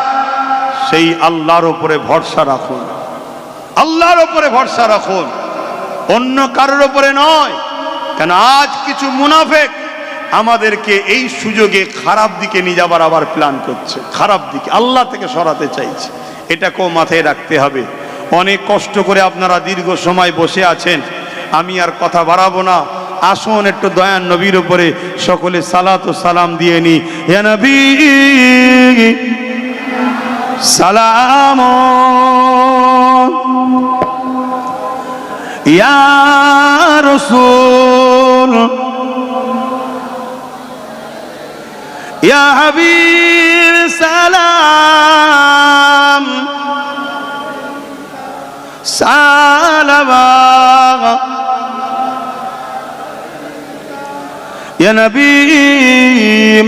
সেই আল্লাহর উপরে ভরসা রাখুন, আল্লাহর উপরে ভরসা রাখুন, অন্য কারোর উপরে নয়। কেন আজ কিছু মুনাফিক আমাদেরকে এই সুযোগে খারাপ দিকে নিয়ে যাবার আবার প্ল্যান করছে, খারাপ দিকে আল্লাহ থেকে সরাতে চাইছে। এটাকেও মাথায় রাখতে হবে। অনেক কষ্ট করে আপনারা দীর্ঘ সময় বসে আছেন, আমি আর কথা বাড়াবো না। আসুন একটু দয়ান নবীর উপরে সকলে সালাত ও সালাম দিয়ে নি। ইয়া নবী সালাম, ইয়া রাসূল, ইয়া হাবিব সালাম, সালাওয়াত ইয়া নবী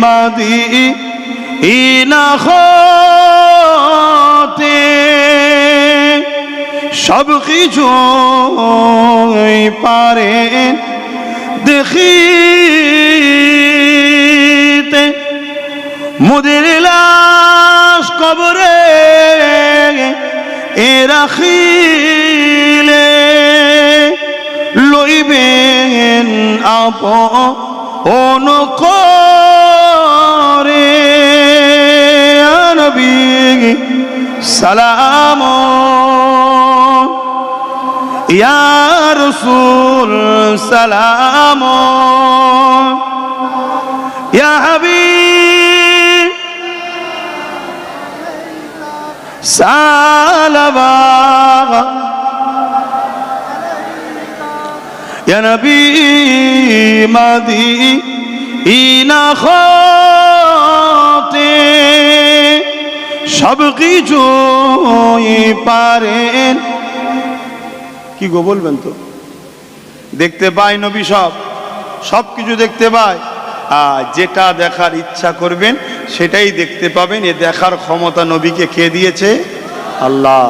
মাদিনা হতে সব কিছু পারে দেখিতে মুদের লাশ কবরে এ রাখিলে লইবেন আপন করে নবী সালাম ইয়া রাসূল সালাম ইয়া হাবিব সালাম ইয়া নবী মদিনা হতে সব কিছুই পারেন। কি গো বলবেন তো? দেখতে পাই নবী সব কিছু দেখতে পায়, আর যেটা দেখার ইচ্ছা করবেন সেটাই দেখতে পাবেন। এ দেখার ক্ষমতা নবীকে কে দিয়েছে? আল্লাহ।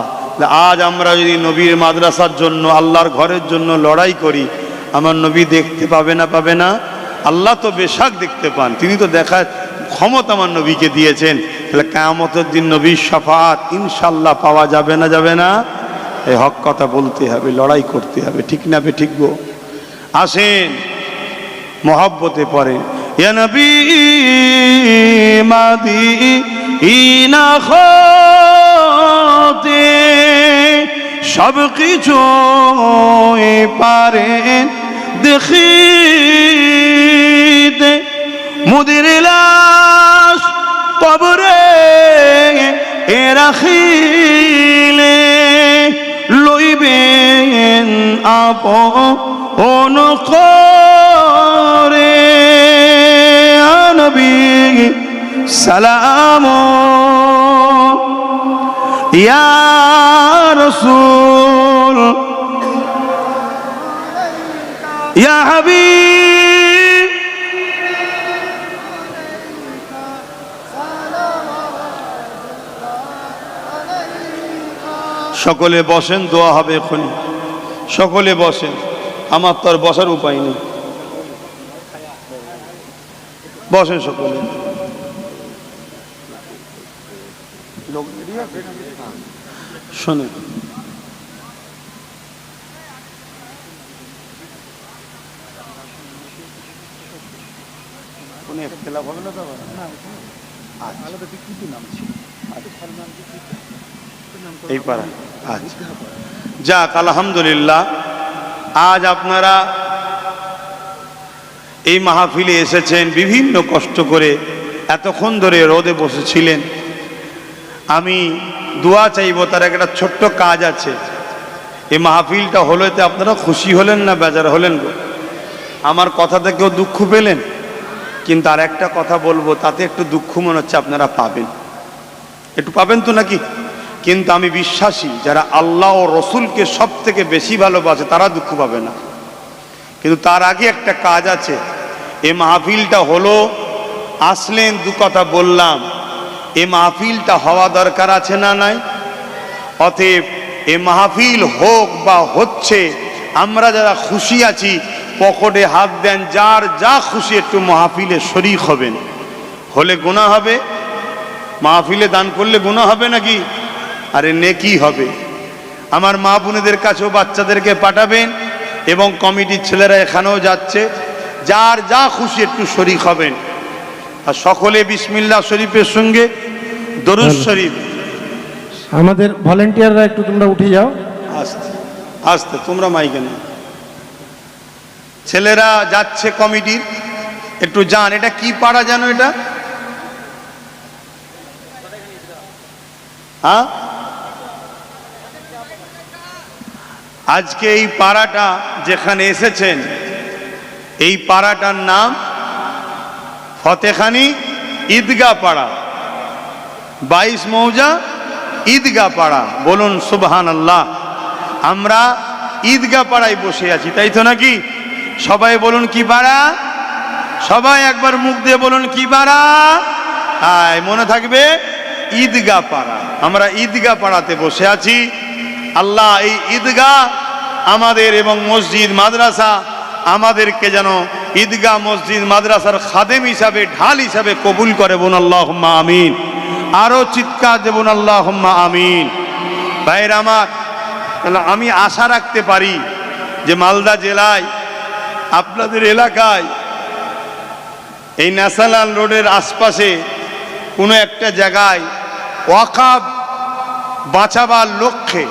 আজ আমরা যদি নবীর মাদ্রাসার জন্য, আল্লাহর ঘরের জন্য লড়াই করি, আমার নবী দেখতে পাবে না? পাবে না? আল্লাহ তো বেশাক দেখতে পান, তিনি তো দেখার ক্ষমতা আমার নবীকে দিয়েছেন। তাহলে কিয়ামতের দিন নবীর শাফাত ইনশাআল্লাহ পাওয়া যাবে না? যাবে না? এই হক কথা বলতে হবে, লড়াই করতে হবে, ঠিক না বে ঠিক গো? আসেন মহব্বতে পড়েন ইয়া নবী মদিনা হতে সব কিছু পারেন দেখিতে মুদের লাশ কবরে এ রাখিলে লইবেন আপন করে নবী সালাম ইয়া রাসূল ইয়া হাবিব সকলে বসেন, দোয়া হবে এখনই। সকলে বসেন, আমার তো আর বসার উপায় নেই। বসেন সকলে। শোনেন, এই পাড়া যাক আলহামদুলিল্লাহ। আজ আপনারা এই মাহফিলে এসেছেন, বিভিন্ন কষ্ট করে এতক্ষণ ধরে রোদে বসেছিলেন। আমি দোয়া চাইব, তার একটা ছোট্ট কাজ আছে। এই মাহফিলটা হলো, এতে আপনারা খুশি হলেন না বেজার হলেন গো? আমার কথাতে কেউ দুঃখ পেলেন? কিন্তু আর একটা কথা বলবো, তাতে একটু দুঃখ মনে হচ্ছে আপনারা পাবেন, একটু পাবেন তো নাকি? কিন্তু আমি বিশ্বাসী, যারা আল্লাহ ও রসুলকে সব থেকে বেশি ভালোবাসে তারা দুঃখ পাবে না। কিন্তু তার আগে একটা কাজ আছে। এই মাহফিলটা হলো, আসলেন, দু কথা বললাম, এই মাহফিলটা হওয়া দরকার আছে না নাই? অতএব এ মাহফিল হোক বা হচ্ছে, আমরা যারা খুশি আছি পকেটে হাত দেন, যার যা খুশি একটু মাহফিলে শরীক হবেন। হলে গুনাহ হবে? মাহফিলে দান করলে গুনাহ হবে নাকি? আরে নেকি হবে। আমার মা বোনেদের কাছেও বাচ্চাদেরকে পাঠাবেন, এবং কমিটির ছেলেরা এখানেও যাচ্ছে, যার যা খুশি একটু শরীক হবেন। আর সকলে বিসমিল্লাহ শরীফের সঙ্গে দরুদ শরীফ। আমাদের ভলেন্টিয়াররা একটু তোমরা উঠে যাও। আস্তে আস্তে, তোমরা মাইকে না। ছেলেরা যাচ্ছে কমিটির, একটু যান। এটা কি পাড়া জানো এটা? হ্যাঁ, আজকে এই পাড়াটা যেখানে এসেছেন, এই পাড়াটার নাম ফতেখানি ঈদগাহ পাড়া, 22 মৌজা ঈদগাহ পাড়া। বলুন সুবহানাল্লাহ। আমরা ঈদগাহ পাড়ায় বসে আছি, তাই তো নাকি? সবাই বলুন কি পাড়া? সবাই একবার মুখ দিয়ে বলুন কি পাড়া? হ্যাঁ, মনে থাকবে ঈদগাহ পাড়া। আমরা ঈদগাহ পাড়াতে বসে আছি। আল্লাহ এই ঈদগাহ আমাদের এবং মসজিদ মাদ্রাসা আমাদেরকে যেন ঈদগাহ মসজিদ মাদ্রাসার খাদেম হিসাবে ঢাল হিসাবে কবুল করে বোন আল্লাহুম্মা আমিন। আরো চিৎকার দেবুন আল্লাহুম্মা আমিন। ভাইয়ের আমার, তাহলে আমি আশা রাখতে পারি যে মালদা জেলায় আপনাদের এলাকায় এই ন্যাশনাল রোডের আশপাশে কোনো একটা জায়গায় ওয়াকাফ বাঁচাবার লক্ষ্যে,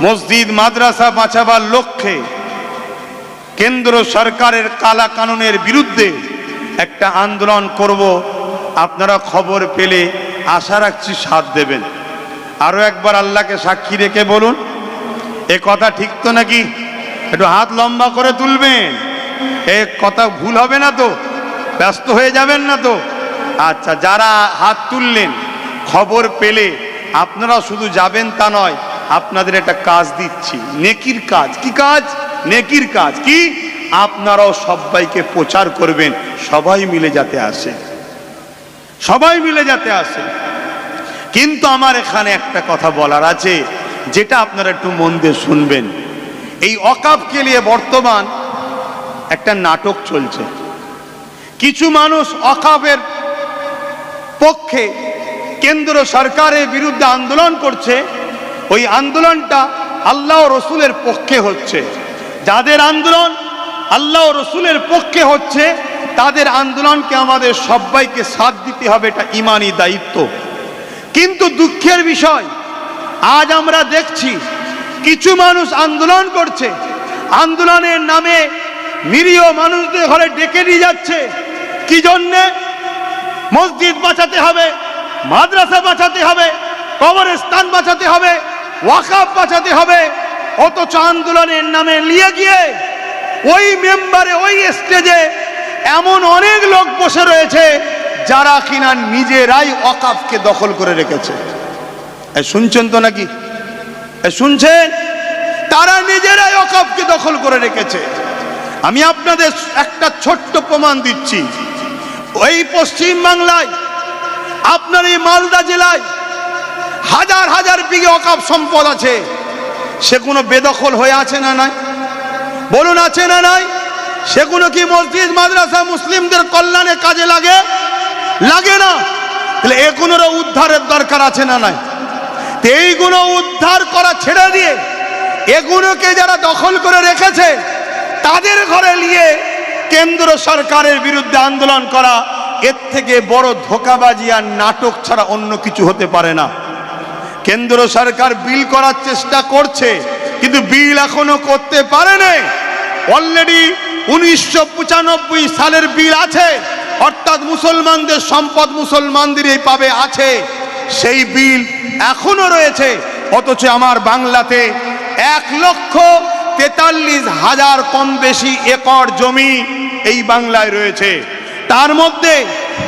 মসজিদ মাদ্রাসা বাঁচাবার লক্ষ্যে কেন্দ্র সরকারের কালা কানুনের বিরুদ্ধে একটা আন্দোলন করব। আপনারা খবর পেলে আশা রাখছি সাথ দেবেন। আরো একবার আল্লাহকে সাক্ষী রেখে বলুন, এ কথা ঠিক তো নাকি? একটু হাত লম্বা করে তুলবেন, এ কথা ভুল হবে না তো? ব্যস্ত হয়ে যাবেন না তো? আচ্ছা, যারা হাত তুললেন খবর পেলে আপনারা শুধু যাবেন তা নয়, আপনাদের একটা কাজ দিচ্ছি, নেকির কাজ। কি কাজ? নেকির কাজ। কি? আপনারাও সবাইকে প্রচার করবেন, সবাই মিলে যাতে আসে, সবাই মিলে যাতে আসে। কিন্তু আমার এখানে একটা কথা বলার আছে, যেটা আপনারা একটু মন দিয়ে শুনবেন। এই ওয়াকাফকে নিয়ে বর্তমান একটা নাটক চলছে। কিছু মানুষ ওয়াকাফের পক্ষে কেন্দ্র সরকারের বিরুদ্ধে আন্দোলন করছে। ওই আন্দোলনটা আল্লাহ ও রসুলের পক্ষে হচ্ছে। যাদের আন্দোলন আল্লাহ ও রসুলের পক্ষে হচ্ছে, তাদের আন্দোলনকে আমাদের সবাইকে সাথ দিতে হবে, এটা ঈমানি দায়িত্ব। কিন্তু দুঃখের বিষয়, আজ আমরা দেখছি কিছু মানুষ আন্দোলন করছে, আন্দোলনের নামে নিরীহ মানুষদের ঘরে ডেকে নিয়ে যাচ্ছে। কি জন্যে? মসজিদ বাঁচাতে হবে, মাদ্রাসা বাঁচাতে হবে, কবরস্থান বাঁচাতে হবে, ওয়াকাফ বাঁচাতে হবে। অথচ আন্দোলনের নামে নিয়ে গিয়ে ওই মেম্বারে, ওই স্টেজে এমন অনেক লোক বসে রয়েছে যারা কিনা নিজেরাই ওয়াকাফকে দখল করে রেখেছে। শুনছেন তো নাকি? শুনছেন? তারা নিজেরাই ওয়াকাফকে দখল করে রেখেছে। আমি আপনাদের একটা ছোট্ট প্রমাণ দিচ্ছি। ওই পশ্চিম বাংলায়, আপনার এই মালদা জেলায় হাজার হাজার বিঘে ওয়াকাফ সম্পদ আছে। সেগুলো বেদখল হয়ে আছে না নাই? বলুন, আছে না নাই? সেগুলো কি মসজিদ মাদ্রাসা মুসলিমদের কল্যাণে কাজে লাগে? লাগে না। তাহলে এগুলোরও উদ্ধারের দরকার আছে না নাই? এইগুলো উদ্ধার করা ছেড়ে দিয়ে এগুলোকে যারা দখল করে রেখেছে তাদের ঘরে নিয়ে কেন্দ্র সরকারের বিরুদ্ধে আন্দোলন করা, এর থেকে বড় ধোঁকাবাজি আর নাটক ছাড়া অন্য কিছু হতে পারে না। কেন্দ্র সরকার বিল করার চেষ্টা করছে, কিন্তু বিল এখনো করতে পারেনি। অলরেডি 1995 সালের বিল আছে, অর্থাৎ মুসলমানদের সম্পদ মুসলমানদেরই পাবে আছে, সেই বিল এখনো রয়েছে। অথচ আমার বাংলাতে 1,43,000 কম বেশি একর জমি এই বাংলায় রয়েছে। তার মধ্যে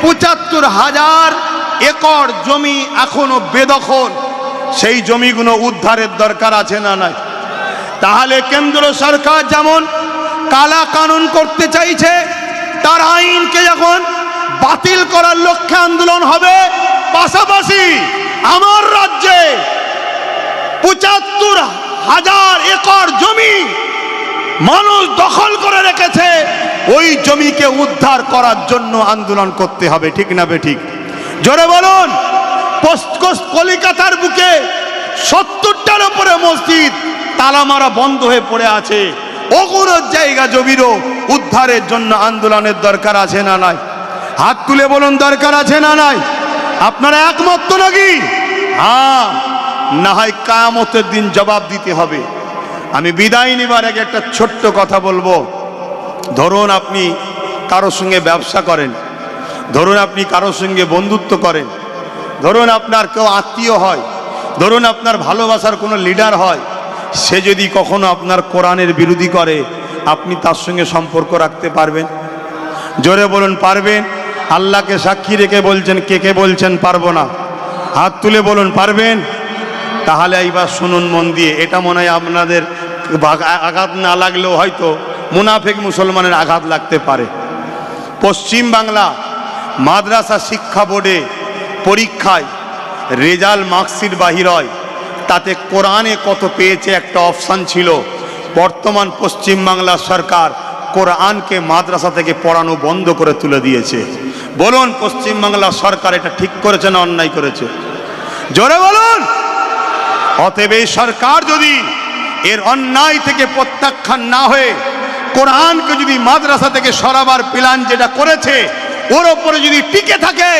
75,000 একর জমি এখনো বেদখল। সেই জমিগুলো উদ্ধারের দরকার আছে না নাই? তাহলে কেন্দ্র সরকার যেমন কালা কানুন করতে চাইছে, তার আইনকে যখন বাতিল করার লক্ষ্যে আন্দোলন হবে, পাশাপাশি আমার রাজ্যে 75,000 একর জমি মানুষ দখল করে রেখেছে, ওই জমিকে উদ্ধার করার জন্য আন্দোলন করতে হবে। ঠিক না বেঠিক? জোরে বলুন। কলিকাতার বুকে 70টার উপরে মসজিদ তালামারা বন্ধ হয়ে পড়ে আছে। ওগুলোর জায়গা জমিরও উদ্ধারের জন্য আন্দোলনের দরকার আছে না নাই? হাত তুলে বলুন, দরকার আছে না নাই? আপনারা একমত তো নাকি? হ্যাঁ, না হয় কিয়ামতের দিন জবাব দিতে হবে। আমি বিদায় নিবার আগে একটা ছোট্ট কথা বলবো। ধরুন আপনি কারোর সঙ্গে ব্যবসা করেন, ধরুন আপনি কারোর সঙ্গে বন্ধুত্ব করেন, ধরুন আপনার কেউ আত্মীয় হয়, ধরুন আপনার ভালোবাসার কোনো লিডার হয়, সে যদি কখনো আপনার কোরআনের বিরোধী করে, আপনি তার সঙ্গে সম্পর্ক রাখতে পারবেন? জোরে বলুন, পারবেন? আল্লাহকে সাক্ষী রেখে বলছেন, কে কে বলছেন পারবো না? হাত তুলে বলুন, পারবেন? তাহলে এইবার শুনুন মন দিয়ে। এটা মনে হয় আপনাদের আঘাত না লাগলেও হয়তো মুনাফিক মুসলমানের আঘাত লাগতে পারে। পশ্চিম বাংলা মাদ্রাসা শিক্ষা বোর্ডে পরীক্ষায় রেজাল্ট মার্কশিট বাহির হয়, তাতে কোরআনে কত পেয়েছে একটা অপশান ছিল। বর্তমান পশ্চিম বাংলা সরকার কোরআনকে মাদ্রাসা থেকে পড়ানো বন্ধ করে তুলে দিয়েছে। বলুন পশ্চিমবাংলা সরকার এটা ঠিক করেছে না অন্যায় করেছে? জোরে বলুন। অতএব এই সরকার যদি এর অন্যায় থেকে প্রত্যাখ্যান না হয়ে কোরআনকে যদি মাদ্রাসা থেকে সরাবার প্ল্যান যেটা করেছে ওর ওপরে যদি টিকে থাকে,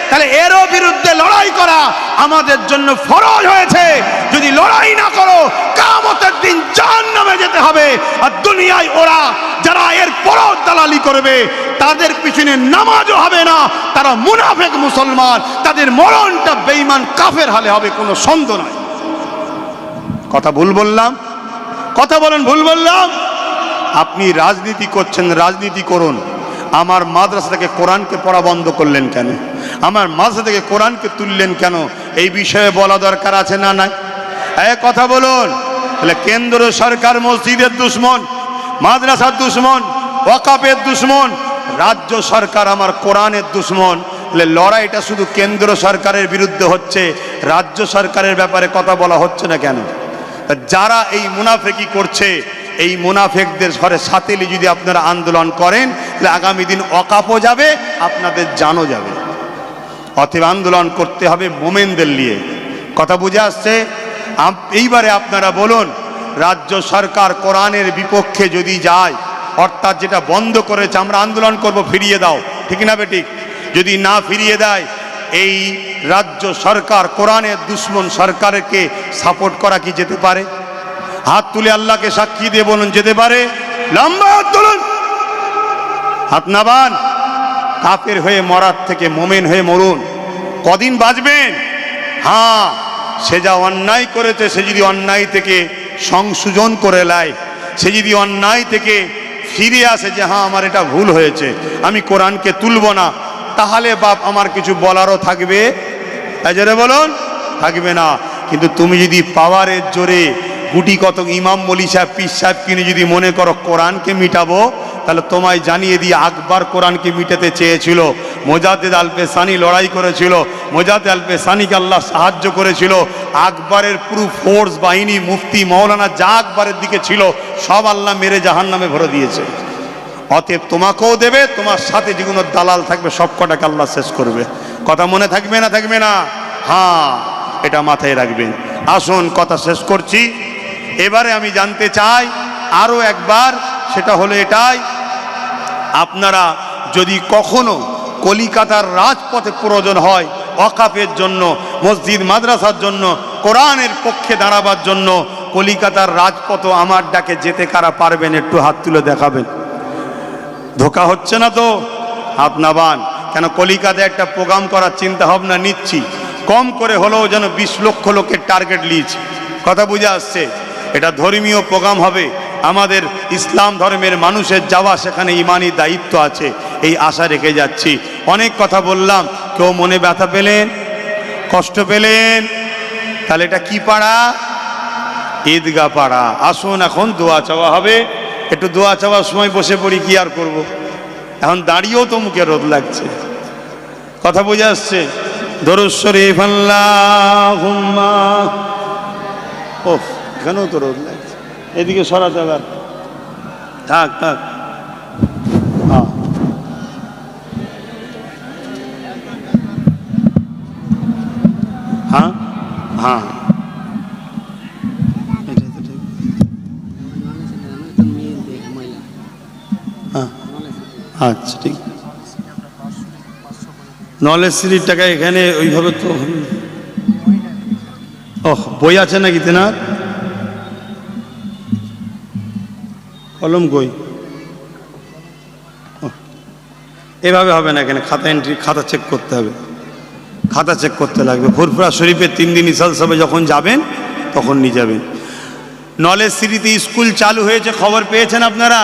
তাহলে এরও বিরুদ্ধে লড়াই করা আমাদের জন্য ফরজ হয়েছে। যদি লড়াই না করো, কিয়ামতের দিন জাহান্নামে যেতে হবে। আর দুনিয়ায় ওরা যারা এর পরও দালালি করবে, তাদের পিছনে নামাজও হবে না, তারা মুনাফিক মুসলমান, তাদের মরণটা বেঈমান কাফের হালে হবে, কোনো সন্দেহ নাই। কথা ভুল বললাম? কথা বলেন ভুল বললাম? আপনি রাজনীতি করছেন, রাজনীতি করুন। আমার মাদ্রাসা থেকে কোরআনকে পড়া বন্ধ করলেন কেন? আমার মাদ্রাসা থেকে কোরআনকে তুললেন কেন? এই বিষয়ে বলা দরকার আছে না নাই? কথা বলুন। তাহলে কেন্দ্র সরকার মসজিদের দুশ্মন, মাদ্রাসার দুশ্মন, ওয়াকাফের দুশ্মন, রাজ্য সরকার আমার কোরআনের দুশ্মন। তাহলে লড়াইটা শুধু কেন্দ্র সরকারের বিরুদ্ধে হচ্ছে, রাজ্য সরকারের ব্যাপারে কথা বলা হচ্ছে না কেন? যারা এই মুনাফেকি করছে, এই মুনাফেকদের ঘরে সাথে যদি আপনারা আন্দোলন করেন, তাহলে আগামী দিন ওয়াকাফও যাবে, আপনাদের জানও যাবে। অতএব আন্দোলন করতে হবে মোমেনদের নিয়ে। কথা বুঝে আসছে? এইবারে আপনারা বলুন, রাজ্য সরকার কোরআনের বিপক্ষে যদি যায়, অর্থাৎ যেটা বন্ধ করেছে, আমরা আন্দোলন করব ফিরিয়ে দাও, ঠিক না বেঠিক? যদি না ফিরিয়ে দেয়, এই রাজ্য সরকার কোরআনের দুশ্মন সরকারকে সাপোর্ট করা কি যেতে পারে? হাত তুলে আল্লাহকে সাক্ষী দিয়ে বলুন যেতে পারে? লম্বা হাত তুলুন, হাত নাবান। কাফের হয়ে মরার থেকে মোমেন হয়ে মরুন। কদিন বাঁচবেন? হ্যাঁ, সে যা অন্যায় করেছে, সে যদি অন্যায় থেকে সংশোধন করে নেয়, সে যদি অন্যায় থেকে ফিরে আসে যে হ্যাঁ আমার এটা ভুল হয়েছে, আমি কোরআনকে তুলব না, তাহলে বাপ আমার কিছু বলারও থাকবে? জোরে বলুন, থাকবে না। কিন্তু তুমি যদি পাওয়ারের জোরে গুটি কত ইমাম মলি সাহেব পীর সাহেব কিনে যদি মনে করো কোরআনকে মিটাবো, তাহলে তোমায় জানিয়ে দিয়ে আকবর কোরআনকে মিটাতে চেয়েছিল, মোজাদ্দেদ আলপে সানি লড়াই করেছিল, মোজাদ্দেদ আলপে সানিকে আল্লাহ সাহায্য করেছিল। আকবরের পুরো ফোর্স বাহিনী, মুফতি মৌলানা যা আকবরের দিকে ছিল, সব আল্লাহ মেরে জাহান্নামে ভরে দিয়েছে। অতএব তোমাকেও দেবে, তোমার সাথে যেগুলো দালাল থাকবে সব কটাকে আল্লাহ শেষ করবে। কথা মনে থাকবে না? থাকবে না? হ্যাঁ, এটা মাথায় রাখবেন। আসুন কথা শেষ করছি। এবারে আমি জানতে চাই আরও একবার, সেটা হলো এটাই, আপনারা যদি কখনো কলিকাতার রাজপথে প্রয়োজন হয় ওয়াকাফের জন্য, মসজিদ মাদ্রাসার জন্য, কোরআনের পক্ষে দাঁড়াবার জন্য, কলিকাতার রাজপথও আমার ডাকে যেতে কারা পারবেন একটু হাত তুলে দেখাবেন? ধোকা হচ্ছে না তো? হাত নাবান। কেন কলিকাতায় একটা প্রোগ্রাম করার চিন্তা ভাবনা নিচ্ছি, কম করে হলেও যেন 20 লক্ষ লোকের টার্গেট নিয়েছি। কথা বুঝে আসছে? এটা ধর্মীয় প্রোগ্রাম হবে, আমাদের ইসলাম ধর্মের মানুষের যাওয়া, সেখানে ইমানি দায়িত্ব আছে, এই আশা রেখে যাচ্ছি। অনেক কথা বললাম, কেউ মনে ব্যথা পেলেন, কষ্ট পেলেন? তাহলে এটা কি পাড়া? ঈদগাহ পাড়া। আসুন এখন দোয়া চাওয়া হবে। একটু দোয়া চাওয়ার সময় বসে পড়ি, কি আর করব? এখন দাঁড়িয়েও তো মুখে রোদ লাগছে। কথা বুঝে আসছে? দরুদ শরীফ আল্লাহুম্মা। ওহ, এখানেও তো রোদ লাগছে, এদিকে সরাতে আবার। থাক থাক। হ্যাঁ, হ্যাঁ হ্যাঁ, আচ্ছা ঠিক। নলেজ সিটির টাকা এখানে ওইভাবে তো। ওহ, বই আছে নাকি তেনার? কলম কই? এভাবে হবে না, এখানে খাতা এন্ট্রি, খাতা চেক করতে হবে, খাতা চেক করতে লাগবে। ফুরফুরা শরীফের 3 দিন ইসাল সবে যখন যাবেন তখন নিয়ে যাবেন। নলেজ সিটিতে স্কুল চালু হয়েছে, খবর পেয়েছেন আপনারা?